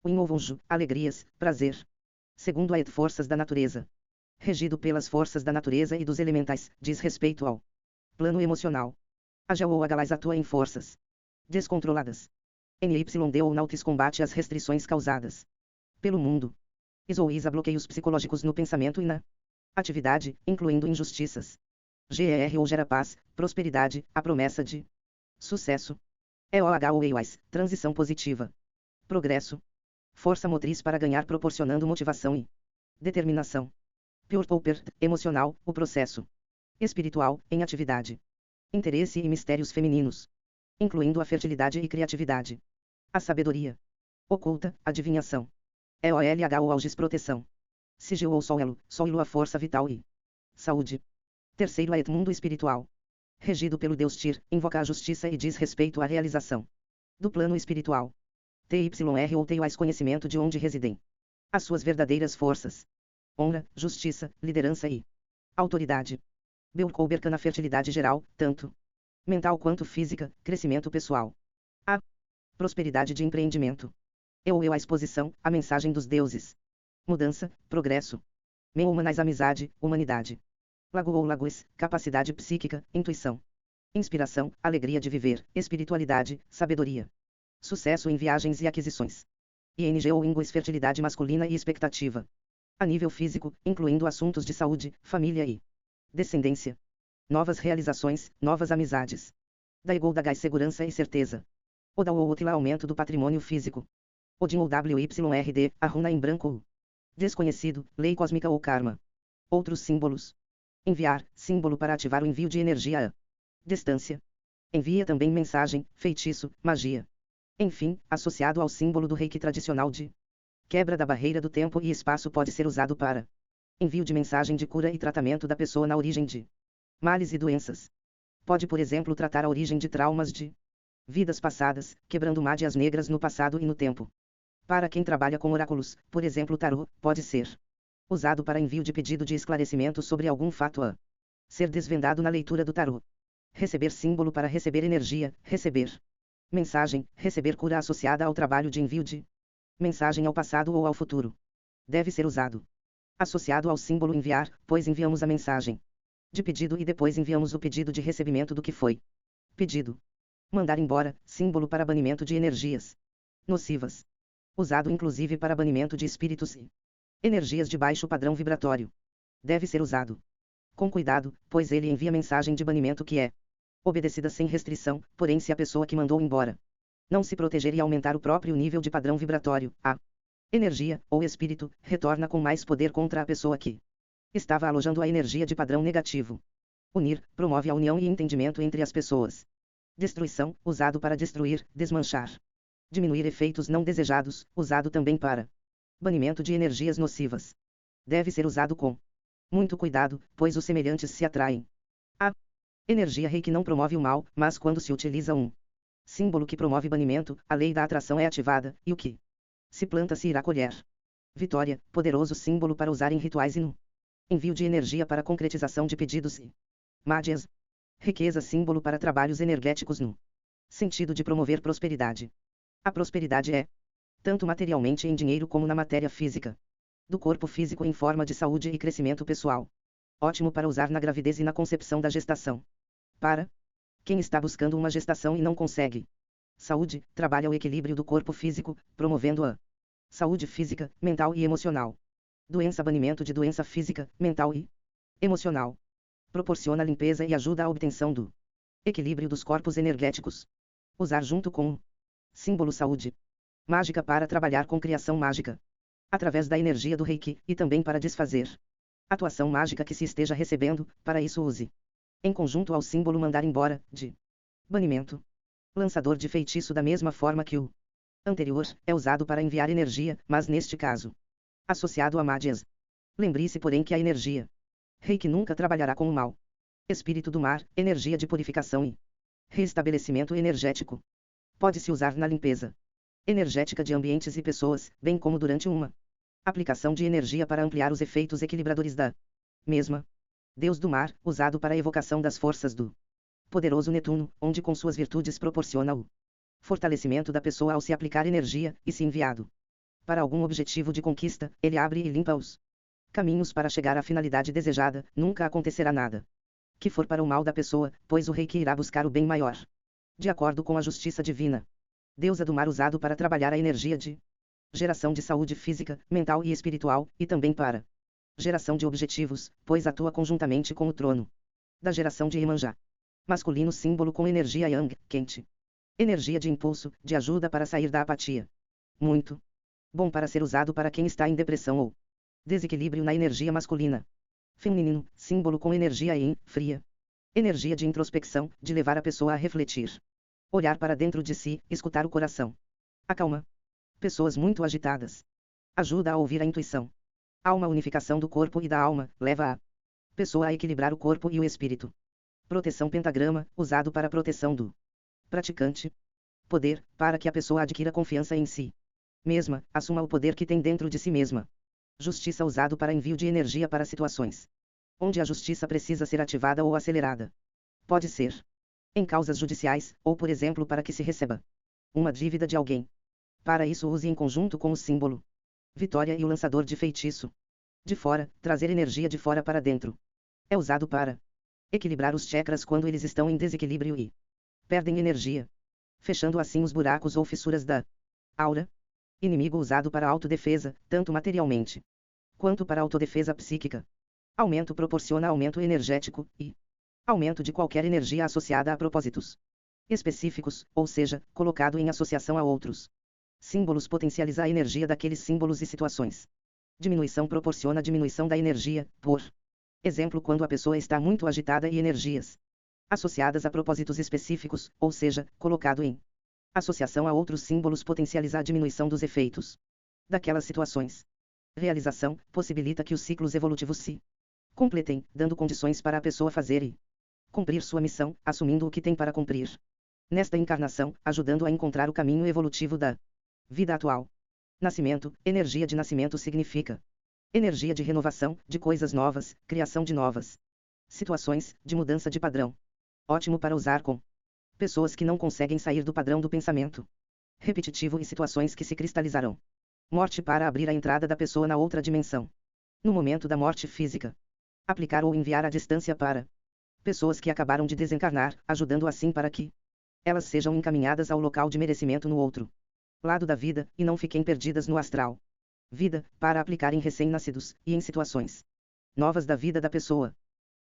O inmovonjo, alegrias, prazer. Segundo a forças da natureza. Regido pelas forças da natureza e dos elementais, diz respeito ao plano emocional. A Gel ou a Galais atua em forças descontroladas. NYD ou Nautis combate as restrições causadas pelo mundo. IS ou ISA bloqueios psicológicos no pensamento e na atividade, incluindo injustiças. GER ou gera paz, prosperidade, a promessa de sucesso. EOH ou EYS, transição positiva. Progresso. Força motriz para ganhar proporcionando motivação e determinação. Pure Power, emocional, o processo. Espiritual, em atividade. Interesse e mistérios femininos. Incluindo a fertilidade e criatividade. A sabedoria. Oculta, adivinhação. EOLH ou algis proteção. Sigil ou solo a força vital e saúde. Terceiro a mundo espiritual. Regido pelo Deus Tyr, invoca a justiça e diz respeito à realização do plano espiritual. TYR ou TYs conhecimento de onde residem as suas verdadeiras forças. Honra, justiça, liderança e autoridade. Belcoberca na fertilidade geral, tanto mental quanto física, crescimento pessoal. A prosperidade de empreendimento. Eu a exposição, a mensagem dos deuses. Mudança, progresso. Meu humanais amizade, humanidade. Lago ou lagoes, capacidade psíquica, intuição. Inspiração, alegria de viver, espiritualidade, sabedoria. Sucesso em viagens e aquisições. ING ou ingues fertilidade masculina e expectativa. A nível físico, incluindo assuntos de saúde, família e descendência. Novas realizações, novas amizades. Daigou da gás segurança e certeza. Oda ou outro aumento do patrimônio físico. Odin ou WYRD, a runa em branco. Desconhecido, lei cósmica ou karma. Outros símbolos. Enviar, símbolo para ativar o envio de energia a distância. Envia também mensagem, feitiço, magia. Enfim, associado ao símbolo do reiki tradicional de quebra da barreira do tempo e espaço pode ser usado para envio de mensagem de cura e tratamento da pessoa na origem de males e doenças. Pode, por exemplo, tratar a origem de traumas de vidas passadas, quebrando magias negras no passado e no tempo. Para quem trabalha com oráculos, por exemplo, tarô, pode ser usado para envio de pedido de esclarecimento sobre algum fato a ser desvendado na leitura do tarô. Receber símbolo para receber energia, receber mensagem, receber cura associada ao trabalho de envio de mensagem ao passado ou ao futuro. Deve ser usado associado ao símbolo enviar, pois enviamos a mensagem de pedido e depois enviamos o pedido de recebimento do que foi pedido. Mandar embora, símbolo para banimento de energias nocivas. Usado inclusive para banimento de espíritos e energias de baixo padrão vibratório. Deve ser usado com cuidado, pois ele envia mensagem de banimento que é obedecida sem restrição, porém se a pessoa que mandou embora não se proteger e aumentar o próprio nível de padrão vibratório, a energia, ou espírito, retorna com mais poder contra a pessoa que estava alojando a energia de padrão negativo. Unir, promove a união e entendimento entre as pessoas. Destruição, usado para destruir, desmanchar. Diminuir efeitos não desejados, usado também para banimento de energias nocivas. Deve ser usado com muito cuidado, pois os semelhantes se atraem. A energia reiki não promove o mal, mas quando se utiliza um símbolo que promove banimento, a lei da atração é ativada, e o que se planta se irá colher. Vitória, poderoso símbolo para usar em rituais e no envio de energia para concretização de pedidos e magias. Riqueza, símbolo para trabalhos energéticos no sentido de promover prosperidade. A prosperidade é tanto materialmente em dinheiro como na matéria física do corpo físico em forma de saúde e crescimento pessoal. Ótimo para usar na gravidez e na concepção da gestação. Para quem está buscando uma gestação e não consegue. Saúde, trabalha o equilíbrio do corpo físico, promovendo a saúde física, mental e emocional. Doença, banimento de doença física, mental e emocional. Proporciona limpeza e ajuda à obtenção do equilíbrio dos corpos energéticos. Usar junto com o símbolo saúde. Mágica para trabalhar com criação mágica. Através da energia do reiki, e também para desfazer atuação mágica que se esteja recebendo, para isso use em conjunto ao símbolo mandar embora, de banimento. Lançador de feitiço da mesma forma que o anterior, é usado para enviar energia, mas neste caso associado a magias. Lembre-se porém que a energia reiki nunca trabalhará com o mal. Espírito do mar, energia de purificação e reestabelecimento energético. Pode-se usar na limpeza energética de ambientes e pessoas, bem como durante uma aplicação de energia para ampliar os efeitos equilibradores da mesma. Deus do mar, usado para a evocação das forças do poderoso Netuno, onde com suas virtudes proporciona o fortalecimento da pessoa ao se aplicar energia, e se enviado para algum objetivo de conquista, ele abre e limpa os caminhos para chegar à finalidade desejada, nunca acontecerá nada que for para o mal da pessoa, pois o reiki irá buscar o bem maior. De acordo com a justiça divina. Deusa do mar, usado para trabalhar a energia de geração de saúde física, mental e espiritual, e também para geração de objetivos, pois atua conjuntamente com o trono da geração de Iemanjá. Masculino, símbolo com energia yang, quente. Energia de impulso, de ajuda para sair da apatia. Muito Bom para ser usado para quem está em depressão ou desequilíbrio na energia masculina. Feminino, símbolo com energia yin, fria. Energia de introspecção, de levar a pessoa a refletir. Olhar para dentro de si, escutar o coração. Acalma. Pessoas muito agitadas. Ajuda a ouvir a intuição. Há uma unificação do corpo e da alma, leva a pessoa a equilibrar o corpo e o espírito. Proteção pentagrama, usado para a proteção do praticante. Poder, para que a pessoa adquira confiança em si mesma, assuma o poder que tem dentro de si mesma. Justiça, usado para envio de energia para situações onde a justiça precisa ser ativada ou acelerada. Pode ser em causas judiciais, ou por exemplo para que se receba uma dívida de alguém. Para isso use em conjunto com o símbolo Vitória e o lançador de feitiço. De fora, trazer energia de fora para dentro. É usado para equilibrar os chakras quando eles estão em desequilíbrio e perdem energia, fechando assim os buracos ou fissuras da aura. Inimigo, usado para autodefesa, tanto materialmente quanto para autodefesa psíquica. Aumento proporciona aumento energético e aumento de qualquer energia associada a propósitos específicos, ou seja, colocado em associação a outros símbolos potencializa a energia daqueles símbolos e situações. Diminuição proporciona diminuição da energia, por exemplo, quando a pessoa está muito agitada e energias associadas a propósitos específicos, ou seja, colocado em associação a outros símbolos potencializa a diminuição dos efeitos daquelas situações. Realização possibilita que os ciclos evolutivos se completem, dando condições para a pessoa fazer e cumprir sua missão, assumindo o que tem para cumprir nesta encarnação, ajudando a encontrar o caminho evolutivo da vida atual. Nascimento, energia de nascimento significa energia de renovação, de coisas novas, criação de novas situações, de mudança de padrão. Ótimo para usar com pessoas que não conseguem sair do padrão do pensamento repetitivo e situações que se cristalizarão. Morte, para abrir a entrada da pessoa na outra dimensão. No momento da morte física. Aplicar ou enviar à distância para pessoas que acabaram de desencarnar, ajudando assim para que elas sejam encaminhadas ao local de merecimento no outro lado da vida, e não fiquem perdidas no astral. Vida, para aplicar em recém-nascidos, e em situações novas da vida da pessoa.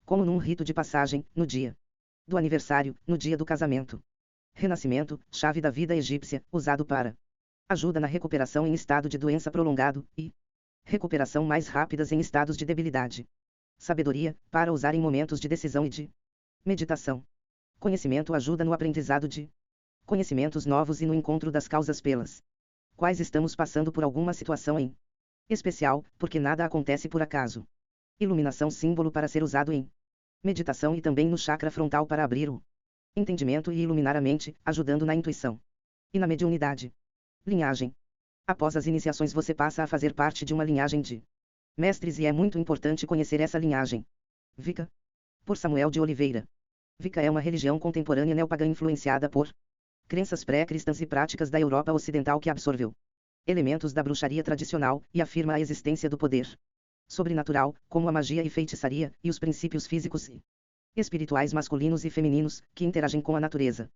Como num rito de passagem, no dia do aniversário, no dia do casamento. Renascimento, chave da vida egípcia, usado para ajuda na recuperação em estado de doença prolongado, e recuperação mais rápidas em estados de debilidade. Sabedoria, para usar em momentos de decisão e de meditação. Conhecimento, ajuda no aprendizado de conhecimentos novos e no encontro das causas pelas quais estamos passando por alguma situação em especial, porque nada acontece por acaso. Iluminação, símbolo para ser usado em meditação e também no chakra frontal para abrir o entendimento e iluminar a mente, ajudando na intuição e na mediunidade. Linhagem. Após as iniciações você passa a fazer parte de uma linhagem de mestres e é muito importante conhecer essa linhagem. Wicca. Por Samuel de Oliveira. Wicca é uma religião contemporânea neopagã influenciada por crenças pré-cristãs e práticas da Europa Ocidental que absorveu elementos da bruxaria tradicional e afirma a existência do poder sobrenatural, como a magia e feitiçaria, e os princípios físicos e espirituais masculinos e femininos, que interagem com a natureza.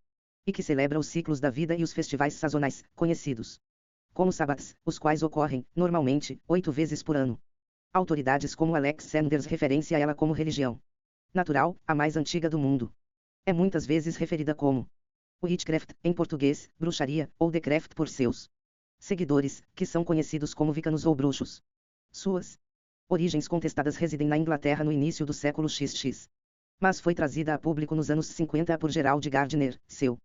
E que celebra os ciclos da vida e os festivais sazonais, conhecidos como sabbats, os quais ocorrem, normalmente, 8 vezes por ano. Autoridades como Alex Sanders referência a ela como religião natural, a mais antiga do mundo. É muitas vezes referida como witchcraft, em português, bruxaria, ou decraft por seus seguidores, que são conhecidos como wiccanos ou bruxos. Suas origens contestadas residem na Inglaterra no início do século XX. Mas foi trazida a público nos anos 50 por Gerald Gardner, seu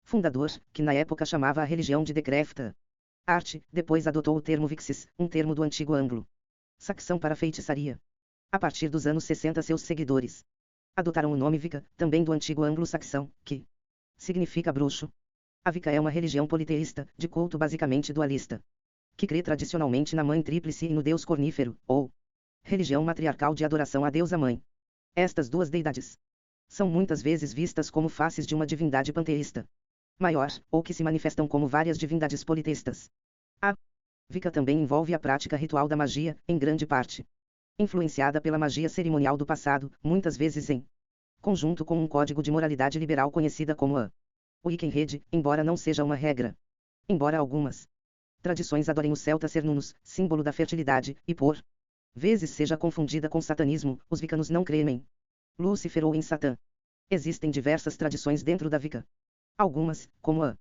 fundador, que na época chamava a religião de decraft. Arte, depois adotou o termo Vixis, um termo do antigo anglo-saxão para feitiçaria. A partir dos anos 60 seus seguidores adotaram o nome Wicca, também do antigo anglo-saxão, que significa bruxo. A Wicca é uma religião politeísta, de culto basicamente dualista, que crê tradicionalmente na mãe tríplice e no deus cornífero, ou religião matriarcal de adoração à deusa mãe. Estas duas deidades são muitas vezes vistas como faces de uma divindade panteísta maior, ou que se manifestam como várias divindades politeístas. A Wicca também envolve a prática ritual da magia, em grande parte influenciada pela magia cerimonial do passado, muitas vezes em conjunto com um código de moralidade liberal conhecida como a Wickenrede, embora não seja uma regra. Embora algumas tradições adorem os celtas cernunnos, símbolo da fertilidade, e por vezes seja confundida com satanismo, os wiccanos não creem em Lúcifer ou em Satã. Existem diversas tradições dentro da Wicca. Algumas, como a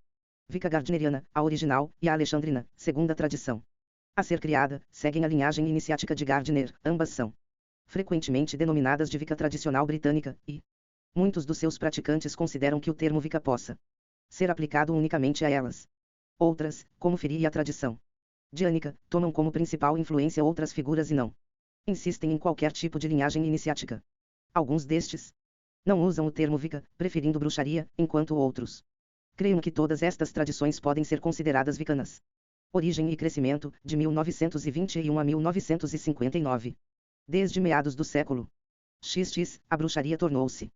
Wicca gardneriana, a original, e a alexandrina, segunda tradição, a ser criada, seguem a linhagem iniciática de Gardner, ambas são frequentemente denominadas de Wicca tradicional britânica, e muitos dos seus praticantes consideram que o termo Wicca possa ser aplicado unicamente a elas. Outras, como Firi e a tradição diânica, tomam como principal influência outras figuras e não insistem em qualquer tipo de linhagem iniciática. Alguns destes não usam o termo Wicca, preferindo bruxaria, enquanto outros creem que todas estas tradições podem ser consideradas wiccanas. Origem e crescimento, de 1921 a 1959. Desde meados do século XX, a bruxaria tornou-se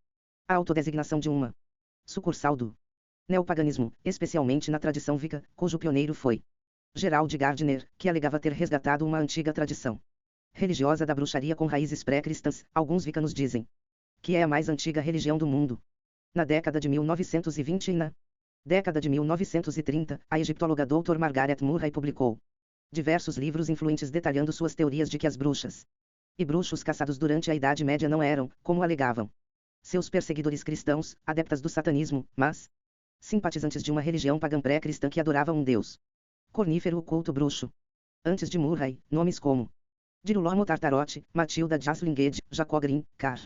a autodesignação de uma sucursal do neopaganismo, especialmente na tradição Wicca, cujo pioneiro foi Gerald Gardner, que alegava ter resgatado uma antiga tradição religiosa da bruxaria com raízes pré-cristãs. Alguns wiccanos dizem que é a mais antiga religião do mundo. Na década de 1920 e na década de 1930, a egiptóloga Dr. Margaret Murray publicou diversos livros influentes detalhando suas teorias de que as bruxas e bruxos caçados durante a Idade Média não eram, como alegavam seus perseguidores cristãos, adeptas do satanismo, mas simpatizantes de uma religião pagã pré-cristã que adorava um deus cornífero, o culto bruxo. Antes de Murray, nomes como Girolamo Tartarotti, Matilda Joslyn Gued, Jacob Green, Carr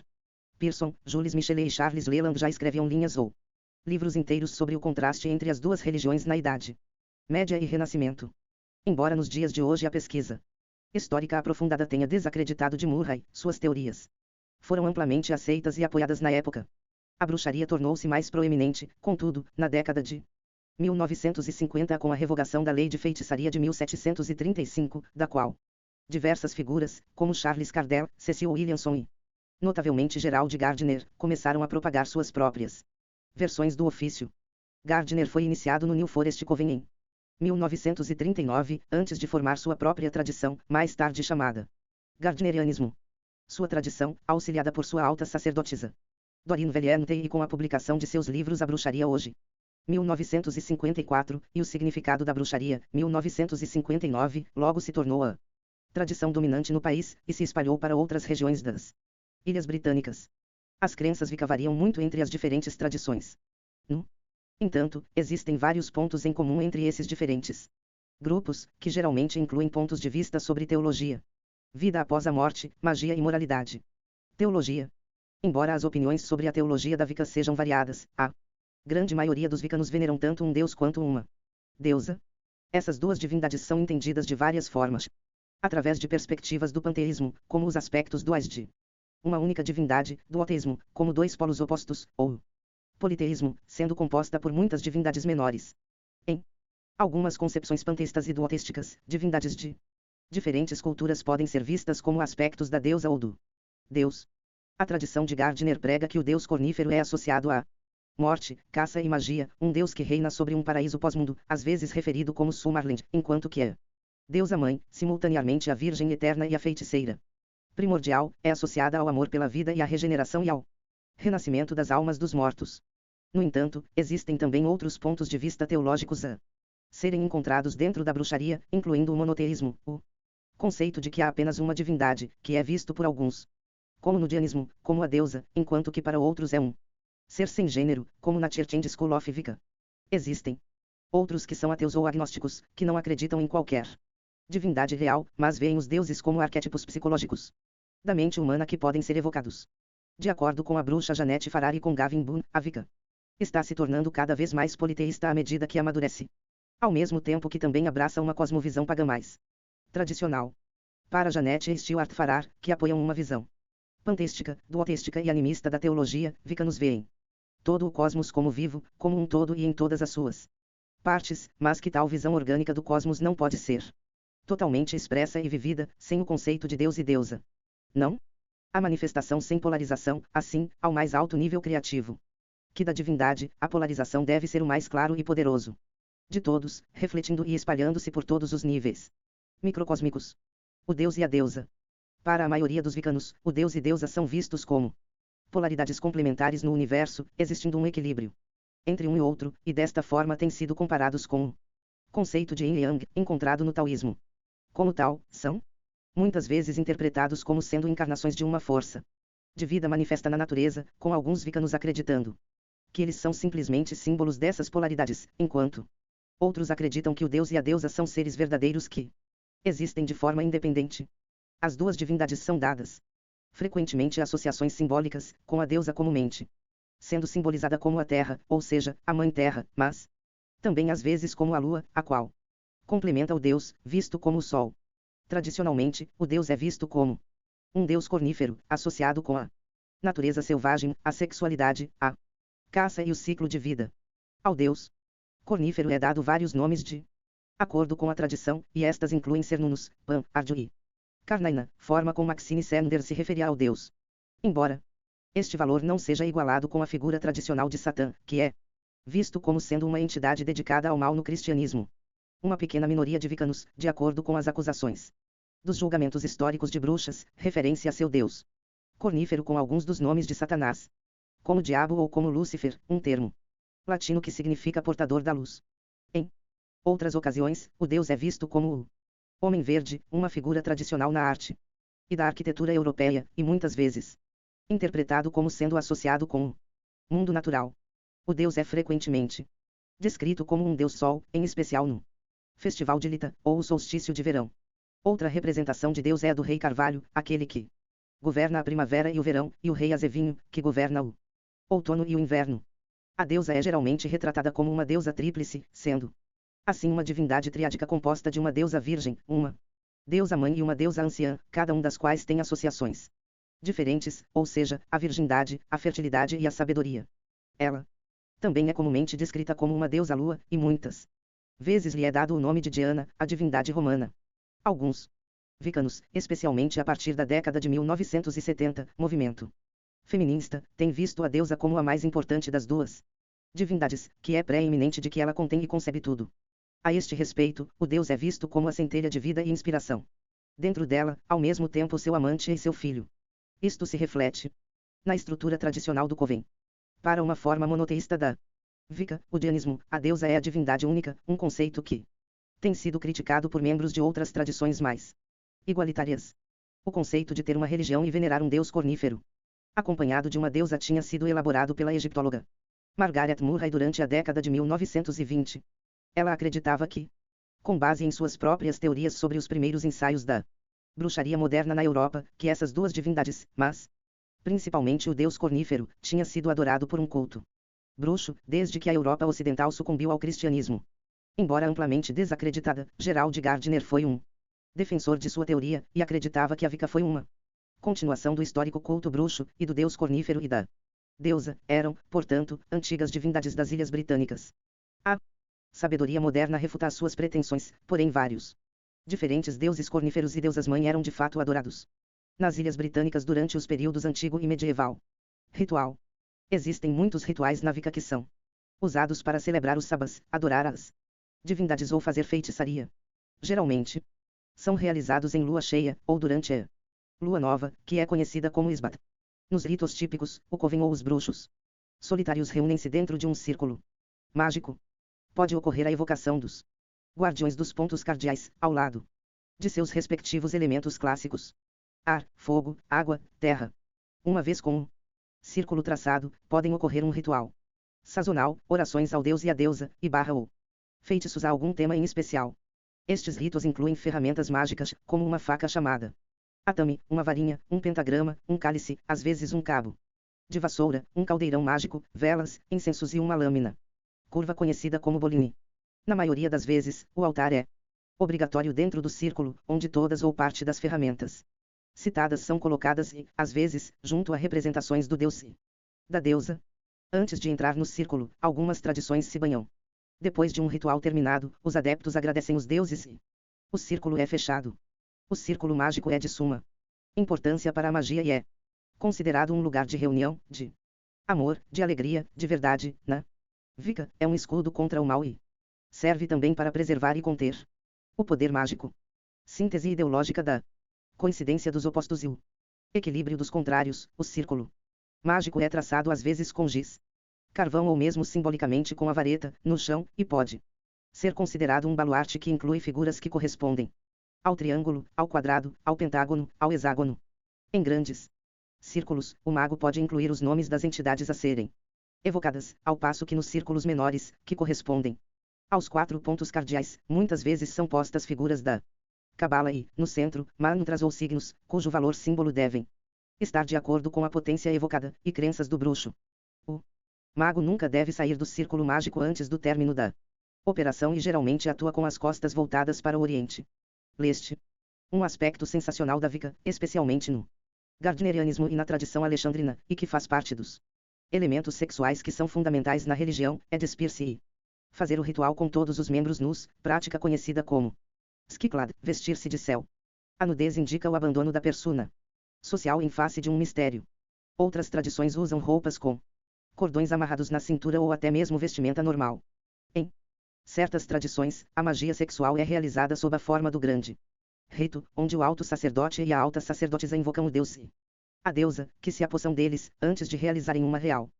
Pearson, Jules Michelet e Charles Leland já escreviam linhas ou livros inteiros sobre o contraste entre as duas religiões na Idade Média e Renascimento. Embora nos dias de hoje a pesquisa histórica aprofundada tenha desacreditado de Murray, suas teorias foram amplamente aceitas e apoiadas na época. A bruxaria tornou-se mais proeminente, contudo, na década de 1950 com a revogação da Lei de Feitiçaria de 1735, da qual diversas figuras, como Charles Cardell, Cecil Williamson e, notavelmente Gerald Gardner, começaram a propagar suas próprias versões do ofício. Gardner foi iniciado no New Forest Coven em 1939, antes de formar sua própria tradição, mais tarde chamada Gardnerianismo. Sua tradição, auxiliada por sua alta sacerdotisa Doreen Valiente e com a publicação de seus livros A Bruxaria Hoje, 1954, e O Significado da Bruxaria, 1959, logo se tornou a tradição dominante no país, e se espalhou para outras regiões das Ilhas Britânicas. As crenças Wicca variam muito entre as diferentes tradições. No entanto, existem vários pontos em comum entre esses diferentes grupos, que geralmente incluem pontos de vista sobre teologia, vida após a morte, magia e moralidade. Teologia. Embora as opiniões sobre a teologia da Wicca sejam variadas, a grande maioria dos wiccanos veneram tanto um deus quanto uma deusa. Essas duas divindades são entendidas de várias formas, através de perspectivas do panteísmo, como os aspectos duais de uma única divindade, do ateísmo, como dois polos opostos, ou politeísmo, sendo composta por muitas divindades menores. Em algumas concepções panteístas e duoteísticas, divindades de diferentes culturas podem ser vistas como aspectos da deusa ou do deus. A tradição de Gardner prega que o deus cornífero é associado a morte, caça e magia, um deus que reina sobre um paraíso pós-mundo, às vezes referido como Summerland, enquanto que é deusa mãe, simultaneamente a virgem eterna e a feiticeira primordial, é associada ao amor pela vida e à regeneração e ao renascimento das almas dos mortos. No entanto, existem também outros pontos de vista teológicos a serem encontrados dentro da bruxaria, incluindo o monoteísmo, o conceito de que há apenas uma divindade, que é visto por alguns como no dianismo, como a deusa, enquanto que para outros é um ser sem gênero, como na Church and School of Wicca. Existem outros que são ateus ou agnósticos, que não acreditam em qualquer divindade real, mas veem os deuses como arquétipos psicológicos da mente humana que podem ser evocados. De acordo com a bruxa Janete Farrar e com Gavin Boone, a Wicca está se tornando cada vez mais politeísta à medida que amadurece, ao mesmo tempo que também abraça uma cosmovisão pagã mais tradicional. Para Janete e Stuart Farrar, que apoiam uma visão panteística, duoteística e animista da teologia, wiccanos veem todo o cosmos como vivo, como um todo e em todas as suas partes, mas que tal visão orgânica do cosmos não pode ser totalmente expressa e vivida, sem o conceito de Deus e deusa. Não? A manifestação sem polarização, assim, ao mais alto nível criativo que da divindade, a polarização deve ser o mais claro e poderoso de todos, refletindo e espalhando-se por todos os níveis microcósmicos. O Deus e a deusa. Para a maioria dos wiccanos, o Deus e deusa são vistos como polaridades complementares no universo, existindo um equilíbrio entre um e outro, e desta forma têm sido comparados com o conceito de Yin e Yang, encontrado no taoísmo. Como tal, são muitas vezes interpretados como sendo encarnações de uma força de vida manifesta na natureza, com alguns wiccanos acreditando que eles são simplesmente símbolos dessas polaridades, enquanto outros acreditam que o Deus e a deusa são seres verdadeiros que existem de forma independente. As duas divindades são dadas frequentemente associações simbólicas, com a deusa comumente sendo simbolizada como a terra, ou seja, a mãe terra, mas também às vezes como a lua, a qual complementa o deus, visto como o sol. Tradicionalmente, o deus é visto como um deus cornífero, associado com a natureza selvagem, a sexualidade, a caça e o ciclo de vida. Ao deus cornífero é dado vários nomes de acordo com a tradição, e estas incluem Cernunnos, Pan, Ardio e Carnaina, forma como Maxine Cernunder se referia ao deus. Embora este valor não seja igualado com a figura tradicional de Satã, que é visto como sendo uma entidade dedicada ao mal no cristianismo. Uma pequena minoria de Wiccanos, de acordo com as acusações dos julgamentos históricos de bruxas, referência a seu deus cornífero com alguns dos nomes de Satanás, como diabo ou como Lúcifer, um termo latino que significa portador da luz. Em outras ocasiões, o deus é visto como o homem verde, uma figura tradicional na arte e da arquitetura europeia, e muitas vezes interpretado como sendo associado com o mundo natural. O deus é frequentemente descrito como um deus sol, em especial no Festival de Lita, ou o solstício de verão. Outra representação de Deus é a do rei Carvalho, aquele que governa a primavera e o verão, e o rei Azevinho, que governa o outono e o inverno. A deusa é geralmente retratada como uma deusa tríplice, sendo assim uma divindade triádica composta de uma deusa virgem, uma deusa mãe e uma deusa anciã, cada um das quais tem associações diferentes, ou seja, a virgindade, a fertilidade e a sabedoria. Ela também é comumente descrita como uma deusa lua, e muitas vezes lhe é dado o nome de Diana, a divindade romana. Alguns Wiccanos, especialmente a partir da década de 1970, movimento feminista, tem visto a deusa como a mais importante das duas divindades, que é pré-eminente de que ela contém e concebe tudo. A este respeito, o deus é visto como a centelha de vida e inspiração. Dentro dela, ao mesmo tempo seu amante e seu filho. Isto se reflete na estrutura tradicional do Coven. Para uma forma monoteísta da Wicca, o dianismo, a deusa é a divindade única, um conceito que tem sido criticado por membros de outras tradições mais igualitárias. O conceito de ter uma religião e venerar um deus cornífero, acompanhado de uma deusa, tinha sido elaborado pela egiptóloga Margaret Murray durante a década de 1920. Ela acreditava que, com base em suas próprias teorias sobre os primeiros ensaios da bruxaria moderna na Europa, que essas duas divindades, mas principalmente o deus cornífero, tinha sido adorado por um culto bruxo, desde que a Europa ocidental sucumbiu ao cristianismo. Embora amplamente desacreditada, Gerald Gardner foi um defensor de sua teoria, e acreditava que a Wicca foi uma continuação do histórico culto bruxo, e do deus cornífero e da deusa, eram, portanto, antigas divindades das Ilhas Britânicas. A sabedoria moderna refuta as suas pretensões, porém vários diferentes deuses corníferos e deusas-mãe eram de fato adorados nas Ilhas Britânicas durante os períodos antigo e medieval. Ritual. Existem muitos rituais na Wicca que são usados para celebrar os sabás, adorar as divindades ou fazer feitiçaria. Geralmente, são realizados em lua cheia, ou durante a lua nova, que é conhecida como Isbat. Nos ritos típicos, o coven ou os bruxos solitários reúnem-se dentro de um círculo mágico. Pode ocorrer a evocação dos guardiões dos pontos cardeais, ao lado de seus respectivos elementos clássicos: ar, fogo, água, terra. Uma vez com um círculo traçado, podem ocorrer um ritual sazonal, orações ao deus e à deusa, e ou feitiços a algum tema em especial. Estes ritos incluem ferramentas mágicas, como uma faca chamada atame, uma varinha, um pentagrama, um cálice, às vezes um cabo de vassoura, um caldeirão mágico, velas, incensos e uma lâmina curva conhecida como boline. Na maioria das vezes, o altar é obrigatório dentro do círculo, onde todas ou parte das ferramentas citadas são colocadas e, às vezes, junto a representações do deus e da deusa. Antes de entrar no círculo, algumas tradições se banham. Depois de um ritual terminado, os adeptos agradecem os deuses e o círculo é fechado. O círculo mágico é de suma importância para a magia e é considerado um lugar de reunião, de amor, de alegria, de verdade. Na Wicca, é um escudo contra o mal e serve também para preservar e conter o poder mágico. Síntese ideológica da coincidência dos opostos e o equilíbrio dos contrários. O círculo mágico é traçado às vezes com giz, carvão ou mesmo simbolicamente com a vareta, no chão, e pode ser considerado um baluarte que inclui figuras que correspondem ao triângulo, ao quadrado, ao pentágono, ao hexágono. Em grandes círculos, o mago pode incluir os nomes das entidades a serem evocadas, ao passo que nos círculos menores, que correspondem aos 4 pontos cardeais, muitas vezes são postas figuras da cabala e, no centro, mantras ou signos, cujo valor símbolo devem estar de acordo com a potência evocada, e crenças do bruxo. O mago nunca deve sair do círculo mágico antes do término da operação e geralmente atua com as costas voltadas para o Oriente. Leste. Um aspecto sensacional da Wicca, especialmente no gardnerianismo e na tradição alexandrina, e que faz parte dos elementos sexuais que são fundamentais na religião, é despir-se e fazer o ritual com todos os membros nus, prática conhecida como Skiclad, vestir-se de céu. A nudez indica o abandono da persona social em face de um mistério. Outras tradições usam roupas com cordões amarrados na cintura ou até mesmo vestimenta normal. Em certas tradições, a magia sexual é realizada sob a forma do grande rito, onde o alto sacerdote e a alta sacerdotisa invocam o deus e a deusa, que se apossam deles, antes de realizarem uma real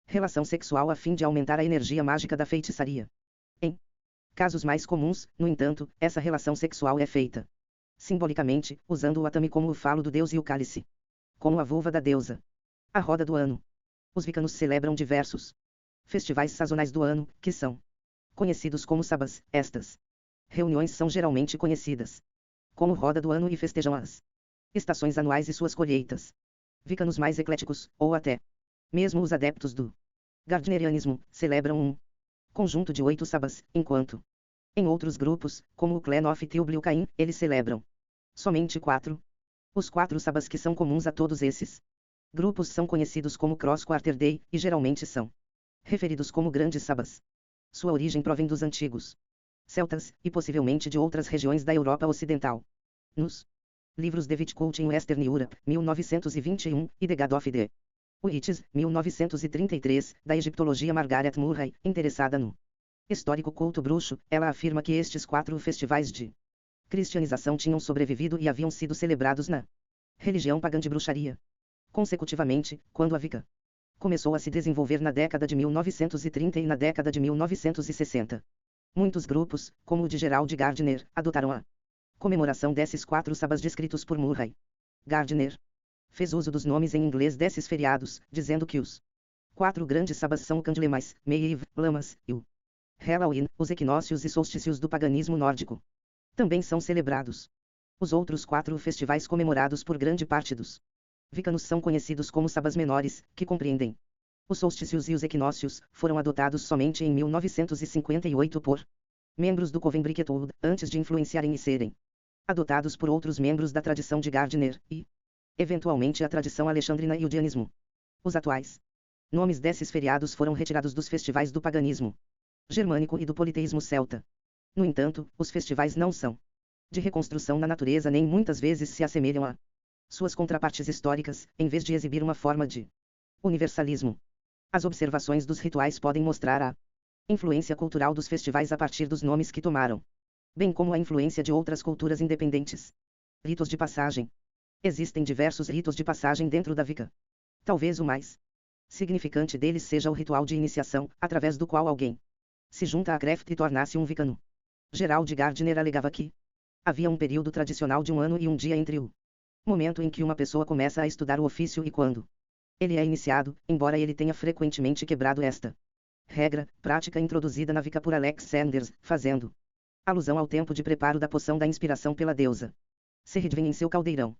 relação sexual a fim de aumentar a energia mágica da feitiçaria. Em casos mais comuns, no entanto, essa relação sexual é feita simbolicamente, usando o atame como o falo do deus e o cálice como a vulva da deusa. A roda do ano. Os wiccanos celebram diversos festivais sazonais do ano, que são conhecidos como sabbats. Estas reuniões são geralmente conhecidas como roda do ano e festejam as estações anuais e suas colheitas. Wiccanos mais ecléticos, ou até mesmo os adeptos do gardnerianismo, celebram um conjunto de 8 sabbats, enquanto em outros grupos, como o Clan of Tilbliucain, eles celebram somente 4. Os 4 sabbats que são comuns a todos esses grupos são conhecidos como Cross Quarter Day, e geralmente são referidos como grandes sabbats. Sua origem provém dos antigos celtas, e possivelmente de outras regiões da Europa Ocidental. Nos livros de Viticulture in Western Europe, 1921, e The God of the Witches, 1933, da egiptologia Margaret Murray, interessada no histórico culto bruxo, ela afirma que estes 4 festivais de cristianização tinham sobrevivido e haviam sido celebrados na religião pagã de bruxaria. Consecutivamente, quando a Wicca começou a se desenvolver na década de 1930 e na década de 1960, muitos grupos, como o de Gerald Gardner, adotaram a comemoração desses 4 sabbats descritos por Murray. Gardner fez uso dos nomes em inglês desses feriados, dizendo que os 4 grandes sabbats são o Candlemas, May Eve, Lammas, e o Halloween, os equinócios e solstícios do paganismo nórdico. Também são celebrados os outros 4 festivais comemorados por grande parte dos wiccanos são conhecidos como sabbats menores, que compreendem os solstícios e os equinócios, foram adotados somente em 1958 por membros do Coven Bricketwood, antes de influenciarem e serem adotados por outros membros da tradição de Gardner, e, eventualmente, a tradição alexandrina e o dianismo. Os atuais nomes desses feriados foram retirados dos festivais do paganismo germânico e do politeísmo celta. No entanto, os festivais não são de reconstrução na natureza nem muitas vezes se assemelham a suas contrapartes históricas, em vez de exibir uma forma de universalismo. As observações dos rituais podem mostrar a influência cultural dos festivais a partir dos nomes que tomaram, bem como a influência de outras culturas independentes. Ritos de passagem. Existem diversos ritos de passagem dentro da Wicca. Talvez o mais significante deles seja o ritual de iniciação, através do qual alguém se junta a Creft e torna-se um Wiccano. Gerald Gardner alegava que havia um período tradicional de um ano e um dia entre o momento em que uma pessoa começa a estudar o ofício e quando ele é iniciado, embora ele tenha frequentemente quebrado esta regra, prática introduzida na Wicca por Alex Sanders, fazendo alusão ao tempo de preparo da poção da inspiração pela deusa Cerridwen em seu caldeirão.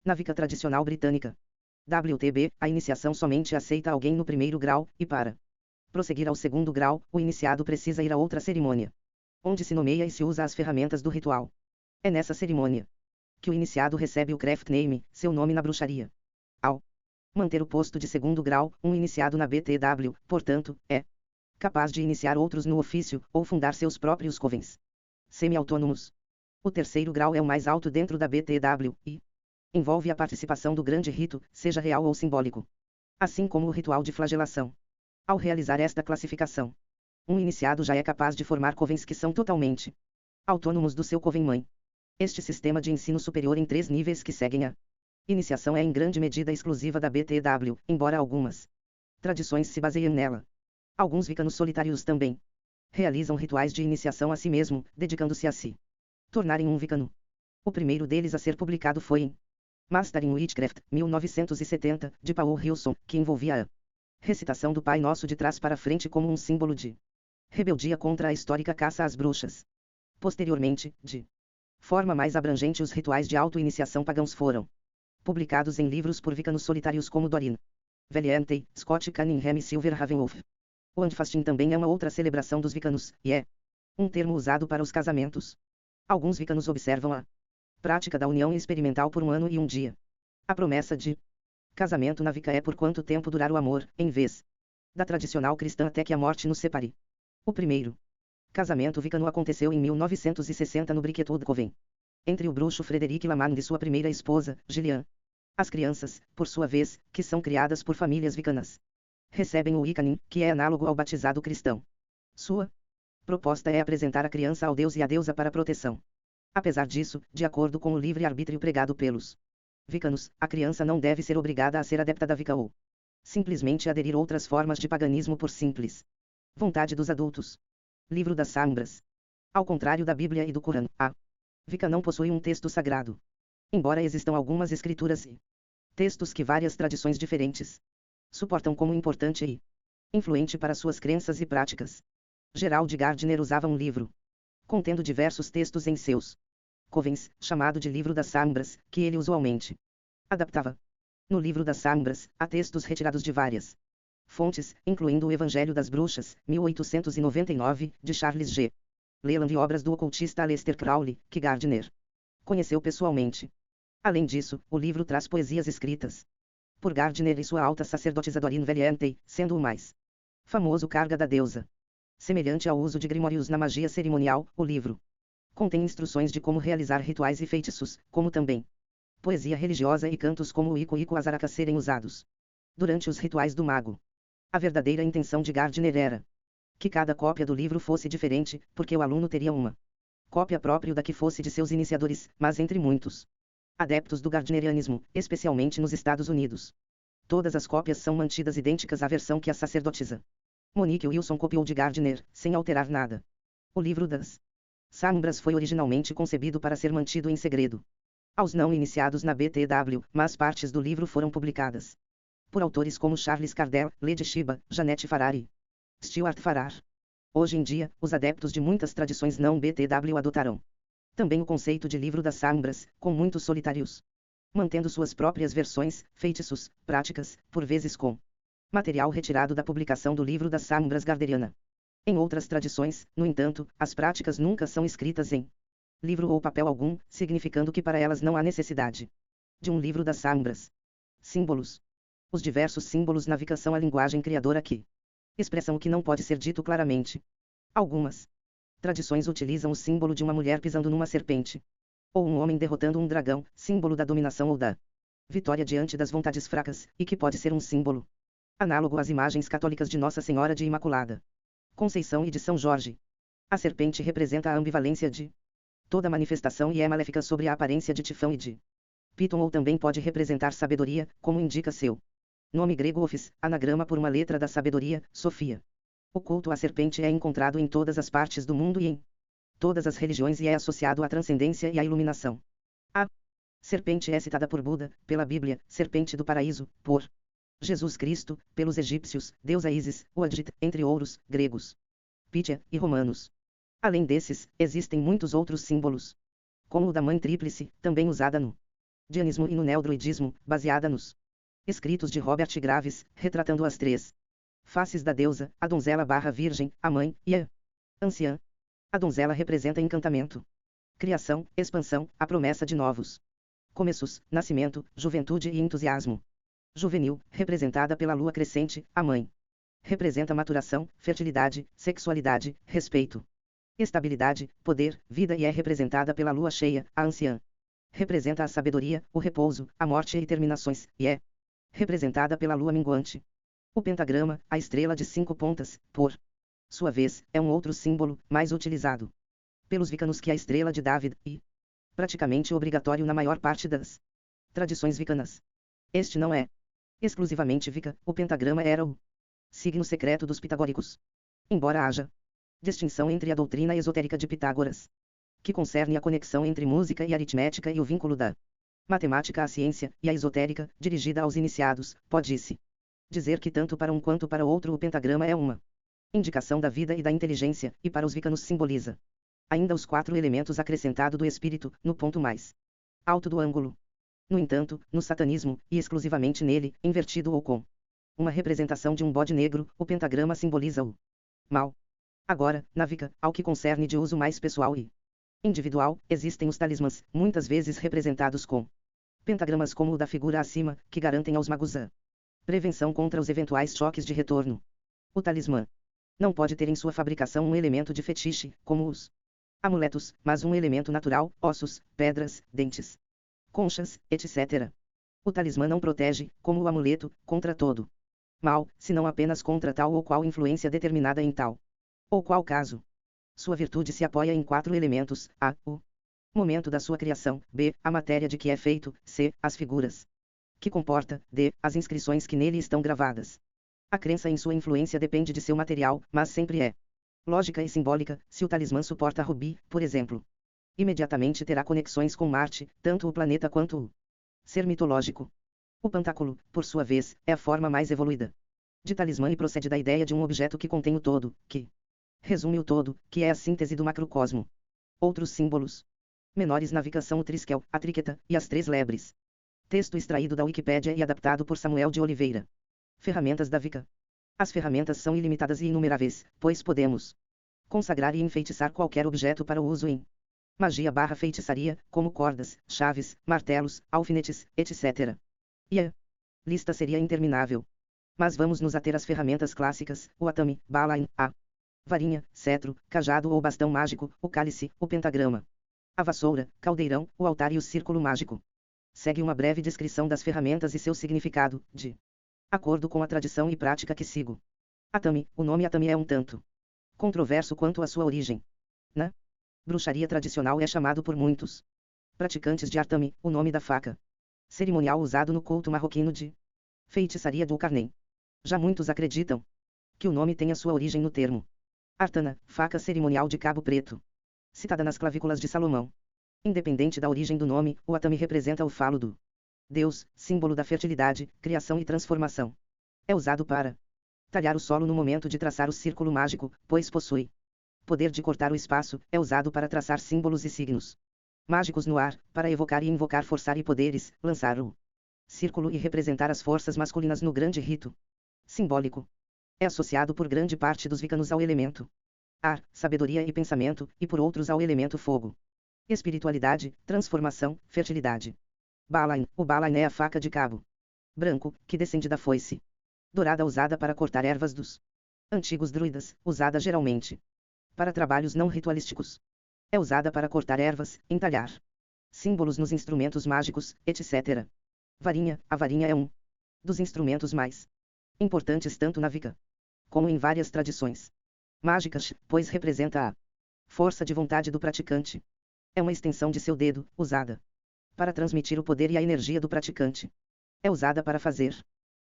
Na Wicca tradicional britânica, WTB, a iniciação somente aceita alguém no primeiro grau, e para prosseguir ao segundo grau, o iniciado precisa ir a outra cerimônia, onde se nomeia e se usa as ferramentas do ritual. É nessa cerimônia que o iniciado recebe o craft name, seu nome na bruxaria. Ao manter o posto de segundo grau, um iniciado na BTW, portanto, é capaz de iniciar outros no ofício, ou fundar seus próprios covens semi-autônomos. O terceiro grau é o mais alto dentro da BTW, e envolve a participação do grande rito, seja real ou simbólico, assim como o ritual de flagelação. Ao realizar esta classificação, um iniciado já é capaz de formar covens que são totalmente autônomos do seu coven-mãe. Este sistema de ensino superior em 3 níveis que seguem a iniciação é em grande medida exclusiva da BTW, embora algumas tradições se baseiem nela. Alguns wiccanos solitários também realizam rituais de iniciação a si mesmo, dedicando-se a se tornarem um wiccano. O primeiro deles a ser publicado foi em Master in Witchcraft, 1970, de Paul Hilson, que envolvia a recitação do Pai Nosso de trás para frente como um símbolo de rebeldia contra a histórica caça às bruxas. Posteriormente, de forma mais abrangente. Os rituais de auto-iniciação pagãos foram publicados em livros por Wiccanos solitários como Doreen Valiente, Scott Cunningham e Silver Ravenwolf. O Andfasting também é uma outra celebração dos Wiccanos, e é um termo usado para os casamentos. Alguns Wiccanos observam a prática da união experimental por 1 ano e 1 dia. A promessa de casamento na Wicca é por quanto tempo durar o amor, em vez da tradicional cristã até que a morte nos separe. O primeiro casamento Wiccano aconteceu em 1960 no Briquetud Coven, entre o bruxo Frederic Lamar e sua primeira esposa, Gillian. As crianças, por sua vez, que são criadas por famílias wiccanas, recebem o Wiccanim, que é análogo ao batizado cristão. Sua proposta é apresentar a criança ao Deus e à deusa para proteção. Apesar disso, de acordo com o livre-arbítrio pregado pelos Wiccanos, a criança não deve ser obrigada a ser adepta da Wicca ou simplesmente aderir outras formas de paganismo por simples vontade dos adultos. Livro das Sombras. Ao contrário da Bíblia e do Corão, a Wicca não possui um texto sagrado. Embora existam algumas escrituras e textos que várias tradições diferentes suportam como importante e influente para suas crenças e práticas. Gerald Gardner usava um livro contendo diversos textos em seus covens, chamado de Livro das Sombras, que ele usualmente adaptava. No Livro das Sombras, há textos retirados de várias fontes, incluindo o Evangelho das Bruxas, 1899, de Charles G. Leland e obras do ocultista Aleister Crowley, que Gardner conheceu pessoalmente. Além disso, o livro traz poesias escritas por Gardner e sua alta sacerdotisa Doreen Valiente, sendo o mais famoso Carga da Deusa. Semelhante ao uso de grimórios na magia cerimonial, o livro contém instruções de como realizar rituais e feitiços, como também poesia religiosa e cantos como o Ico Ico Azaraca serem usados durante os rituais do mago. A verdadeira intenção de Gardner era que cada cópia do livro fosse diferente, porque o aluno teria uma cópia própria da que fosse de seus iniciadores, mas entre muitos adeptos do Gardnerianismo, especialmente nos Estados Unidos, todas as cópias são mantidas idênticas à versão que a sacerdotisa Monique Wilson copiou de Gardner, sem alterar nada. O Livro das Sombras foi originalmente concebido para ser mantido em segredo aos não iniciados na BTW, mas partes do livro foram publicadas por autores como Charles Cardell, Lady Shiba, Janete Farrar e Stuart Farrar. Hoje em dia, os adeptos de muitas tradições não BTW adotaram também o conceito de Livro das Sombras, com muitos solitários mantendo suas próprias versões, feitiços, práticas, por vezes com material retirado da publicação do Livro das Sombras Gardneriana. Em outras tradições, no entanto, as práticas nunca são escritas em livro ou papel algum, significando que para elas não há necessidade de um Livro das Sombras. Símbolos. Os diversos símbolos na Wicca são a linguagem criadora que expressam o que não pode ser dito claramente. Algumas tradições utilizam o símbolo de uma mulher pisando numa serpente, ou um homem derrotando um dragão, símbolo da dominação ou da vitória diante das vontades fracas, e que pode ser um símbolo análogo às imagens católicas de Nossa Senhora de Imaculada Conceição e de São Jorge. A serpente representa a ambivalência de toda manifestação e é maléfica sobre a aparência de Tifão e de Piton, ou também pode representar sabedoria, como indica seu nome grego Ophis, anagrama por uma letra da sabedoria, Sofia. O culto à serpente é encontrado em todas as partes do mundo e em todas as religiões e é associado à transcendência e à iluminação. A serpente é citada por Buda, pela Bíblia, serpente do paraíso, por Jesus Cristo, pelos egípcios, deusa Ísis, o Adjit, entre outros, gregos, Pítia, e romanos. Além desses, existem muitos outros símbolos, como o da Mãe Tríplice, também usada no Dianismo e no Neodruidismo, baseada nos escritos de Robert Graves, retratando as três faces da deusa, a donzela/virgem, a mãe, e a anciã. A donzela representa encantamento, criação, expansão, a promessa de novos começos, nascimento, juventude e entusiasmo. Juvenil, representada pela lua crescente, a mãe representa maturação, fertilidade, sexualidade, respeito, estabilidade, poder, vida e é representada pela lua cheia, a anciã representa a sabedoria, o repouso, a morte e terminações, e é representada pela lua minguante. O pentagrama, a estrela de 5 pontas, por sua vez, é um outro símbolo, mais utilizado pelos Wiccanos que a estrela de David, e praticamente obrigatório na maior parte das tradições wiccanas. Este não é exclusivamente Wicca, o pentagrama era o signo secreto dos pitagóricos. Embora haja distinção entre a doutrina esotérica de Pitágoras, que concerne a conexão entre música e aritmética e o vínculo da matemática à ciência, e a esotérica, dirigida aos iniciados, pode-se dizer que tanto para um quanto para outro o pentagrama é uma indicação da vida e da inteligência, e para os wiccanos simboliza Ainda os 4 elementos acrescentado do espírito, no ponto mais alto do ângulo. No entanto, no satanismo, e exclusivamente nele, invertido ou com uma representação de um bode negro, o pentagrama simboliza o mal. Agora, na Wicca, ao que concerne de uso mais pessoal e individual, existem os talismãs, muitas vezes representados com pentagramas como o da figura acima, que garantem aos magos a prevenção contra os eventuais choques de retorno. O talismã não pode ter em sua fabricação um elemento de fetiche, como os amuletos, mas um elemento natural, ossos, pedras, dentes, conchas, etc. O talismã não protege, como o amuleto, contra todo mal, senão apenas contra tal ou qual influência determinada em tal ou qual caso. Sua virtude se apoia em 4 elementos: a. o momento da sua criação; b. a matéria de que é feito; c. as figuras que comporta; d. as inscrições que nele estão gravadas. A crença em sua influência depende de seu material, mas sempre é lógica e simbólica. Se o talismã suporta rubi, por exemplo, imediatamente terá conexões com Marte, tanto o planeta quanto o ser mitológico. O pantáculo, por sua vez, é a forma mais evoluída de talismã e procede da ideia de um objeto que contém o todo, que resume o todo, que é a síntese do macrocosmo. Outros símbolos menores na Wicca são o triskel, a tríqueta, e as 3 lebres. Texto extraído da Wikipédia e adaptado por Samuel de Oliveira. Ferramentas da Wicca. As ferramentas são ilimitadas e inumeráveis, pois podemos consagrar e enfeitiçar qualquer objeto para o uso em magia/feitiçaria, como cordas, chaves, martelos, alfinetes, etc. E a lista seria interminável. Mas vamos nos ater às ferramentas clássicas: o atame, balain, a varinha, cetro, cajado ou bastão mágico, o cálice, o pentagrama, a vassoura, caldeirão, o altar e o círculo mágico. Segue uma breve descrição das ferramentas e seu significado, de acordo com a tradição e prática que sigo. Atame. O nome atame é um tanto controverso quanto à sua origem. Na bruxaria tradicional é chamado por muitos praticantes de artame, o nome da faca cerimonial usado no culto marroquino de feitiçaria do Carnem. Já muitos acreditam que o nome tenha sua origem no termo artana, faca cerimonial de cabo preto, citada nas clavículas de Salomão. Independente da origem do nome, o atame representa o falo do Deus, símbolo da fertilidade, criação e transformação. É usado para talhar o solo no momento de traçar o círculo mágico, pois possui poder de cortar o espaço. É usado para traçar símbolos e signos mágicos no ar, para evocar e invocar forçar e poderes, lançar o círculo e representar as forças masculinas no grande rito simbólico. É associado por grande parte dos wiccanos ao elemento ar, sabedoria e pensamento, e por outros ao elemento fogo, espiritualidade, transformação, fertilidade. Balain. O balain é a faca de cabo branco, que descende da foice dourada usada para cortar ervas dos antigos druidas, usada geralmente para trabalhos não ritualísticos. É usada para cortar ervas, entalhar símbolos nos instrumentos mágicos, etc. Varinha. A varinha é um dos instrumentos mais importantes tanto na Wicca como em várias tradições mágicas, pois representa a força de vontade do praticante. É uma extensão de seu dedo, usada para transmitir o poder e a energia do praticante. É usada para fazer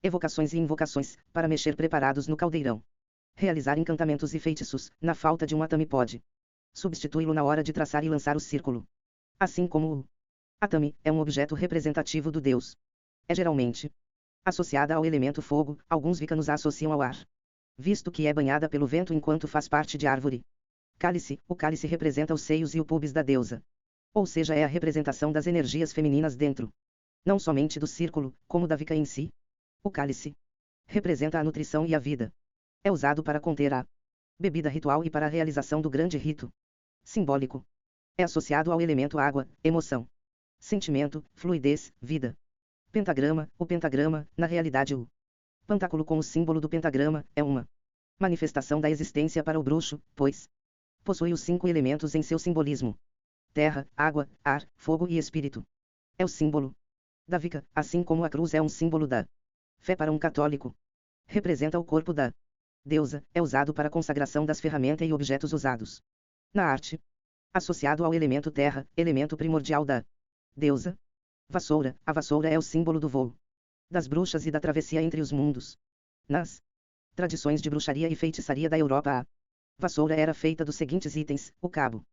evocações e invocações, para mexer preparados no caldeirão, realizar encantamentos e feitiços. Na falta de um atame pode substituí-lo na hora de traçar e lançar o círculo. Assim como o atame é um objeto representativo do Deus. É geralmente associada ao elemento fogo. Alguns wiccanos a associam ao ar, visto que é banhada pelo vento enquanto faz parte de árvore. Cálice. O cálice representa os seios e o pubis da deusa. Ou seja, é a representação das energias femininas dentro, não somente do círculo, como da Wicca em si. O cálice representa a nutrição e a vida. É usado para conter a bebida ritual e para a realização do grande rito simbólico. É associado ao elemento água, emoção, sentimento, fluidez, vida. Pentagrama. O pentagrama, na realidade o pantáculo com o símbolo do pentagrama, é uma manifestação da existência para o bruxo, pois possui os 5 elementos em seu simbolismo: terra, água, ar, fogo e espírito. É o símbolo da Wicca, assim como a cruz é um símbolo da fé para um católico. Representa o corpo da deusa. É usado para a consagração das ferramentas e objetos usados na arte. Associado ao elemento terra, elemento primordial da deusa. Vassoura. A vassoura é o símbolo do voo das bruxas e da travessia entre os mundos. Nas tradições de bruxaria e feitiçaria da Europa, a vassoura era feita dos seguintes itens: o cabo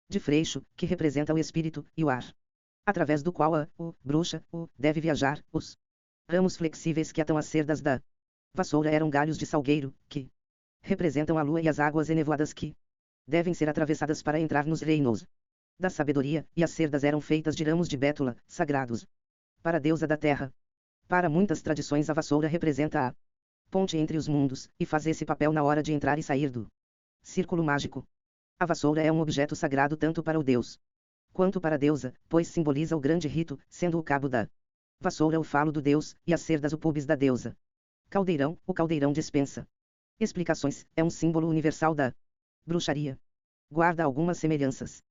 de freixo, que representa o espírito, e o ar, através do qual bruxa, deve viajar. Os ramos flexíveis que atam as cerdas da vassoura eram galhos de salgueiro, que representam a lua, e as águas enevoadas que devem ser atravessadas para entrar nos reinos da sabedoria, e as cerdas eram feitas de ramos de bétula, sagrados para a deusa da terra. Para muitas tradições a vassoura representa a ponte entre os mundos, e faz esse papel na hora de entrar e sair do círculo mágico. A vassoura é um objeto sagrado tanto para o deus quanto para a deusa, pois simboliza o grande rito, sendo o cabo da vassoura o falo do deus, e as cerdas o pubis da deusa. Caldeirão, o caldeirão dispensa explicações, é um símbolo universal da bruxaria. Guarda algumas semelhanças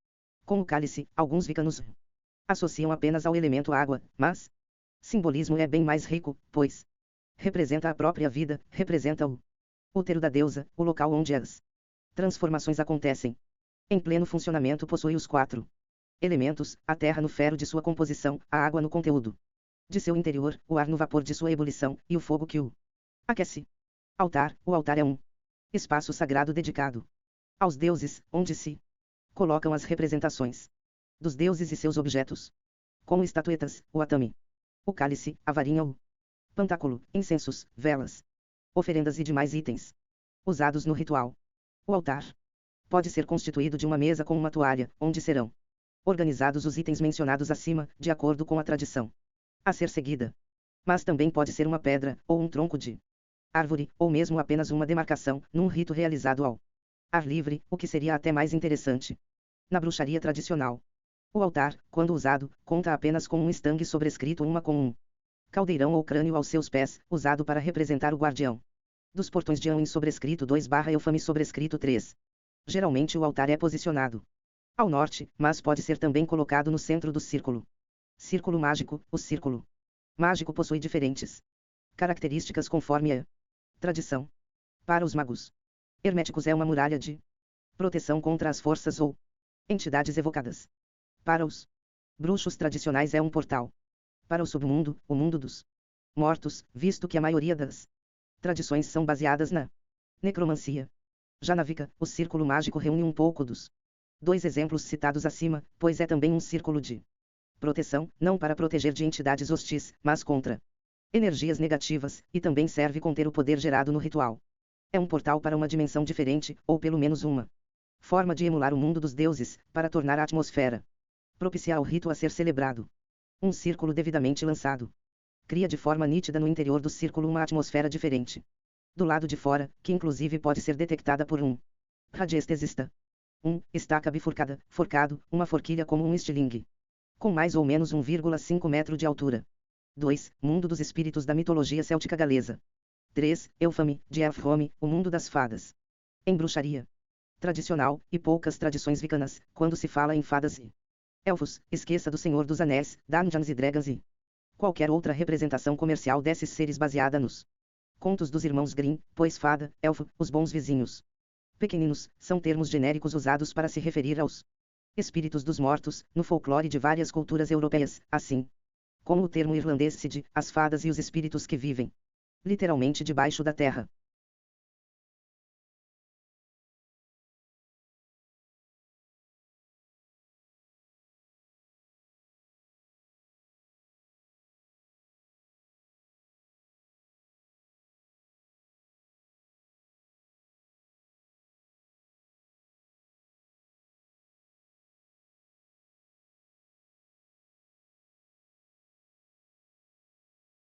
com o cálice, alguns wicanos associam apenas ao elemento água, mas simbolismo é bem mais rico, pois representa a própria vida, representa o útero da deusa, o local onde as transformações acontecem. Em pleno funcionamento possui os 4 elementos: a terra no fero de sua composição, a água no conteúdo de seu interior, o ar no vapor de sua ebulição, e o fogo que o aquece. Altar, o altar é um espaço sagrado dedicado aos deuses, onde se colocam as representações dos deuses e seus objetos, como estatuetas, o atame, o cálice, a varinha, o pantáculo, incensos, velas, oferendas e demais itens usados no ritual. O altar pode ser constituído de uma mesa com uma toalha, onde serão organizados os itens mencionados acima, de acordo com a tradição a ser seguida. Mas também pode ser uma pedra, ou um tronco de árvore, ou mesmo apenas uma demarcação, num rito realizado ao ar livre, o que seria até mais interessante. Na bruxaria tradicional, o altar, quando usado, conta apenas com um estangue sobrescrito uma com um caldeirão ou crânio aos seus pés, usado para representar o guardião dos portões de Anwin sobrescrito 2/Eufame sobrescrito 3. Geralmente o altar é posicionado ao norte, mas pode ser também colocado no centro do círculo. Círculo mágico. O círculo mágico possui diferentes características conforme a tradição. Para os magos herméticos é uma muralha de proteção contra as forças ou entidades evocadas. Para os bruxos tradicionais é um portal para o submundo, o mundo dos mortos, visto que a maioria das tradições são baseadas na necromancia. Já na Wicca, o círculo mágico reúne um pouco dos 2 exemplos citados acima, pois é também um círculo de proteção, não para proteger de entidades hostis, mas contra energias negativas, e também serve conter o poder gerado no ritual. É um portal para uma dimensão diferente, ou pelo menos uma forma de emular o mundo dos deuses, para tornar a atmosfera propiciar ao rito a ser celebrado. Um círculo devidamente lançado cria de forma nítida no interior do círculo uma atmosfera diferente do lado de fora, que inclusive pode ser detectada por um radiestesista. Estaca bifurcada, forcado, uma forquilha como um estilingue, com mais ou menos 1,5 metro de altura. 2. Mundo dos espíritos da mitologia céltica galesa. 3. Eufame, de Elfhome, o mundo das fadas. Em bruxaria tradicional, e poucas tradições wicanas, quando se fala em fadas e elfos, esqueça do Senhor dos Anéis, Dungeons e Dragons e qualquer outra representação comercial desses seres baseada nos contos dos irmãos Grimm, pois fada, elfo, os bons vizinhos pequeninos, são termos genéricos usados para se referir aos espíritos dos mortos, no folclore de várias culturas europeias, assim como o termo irlandês Cid, as fadas e os espíritos que vivem literalmente debaixo da terra.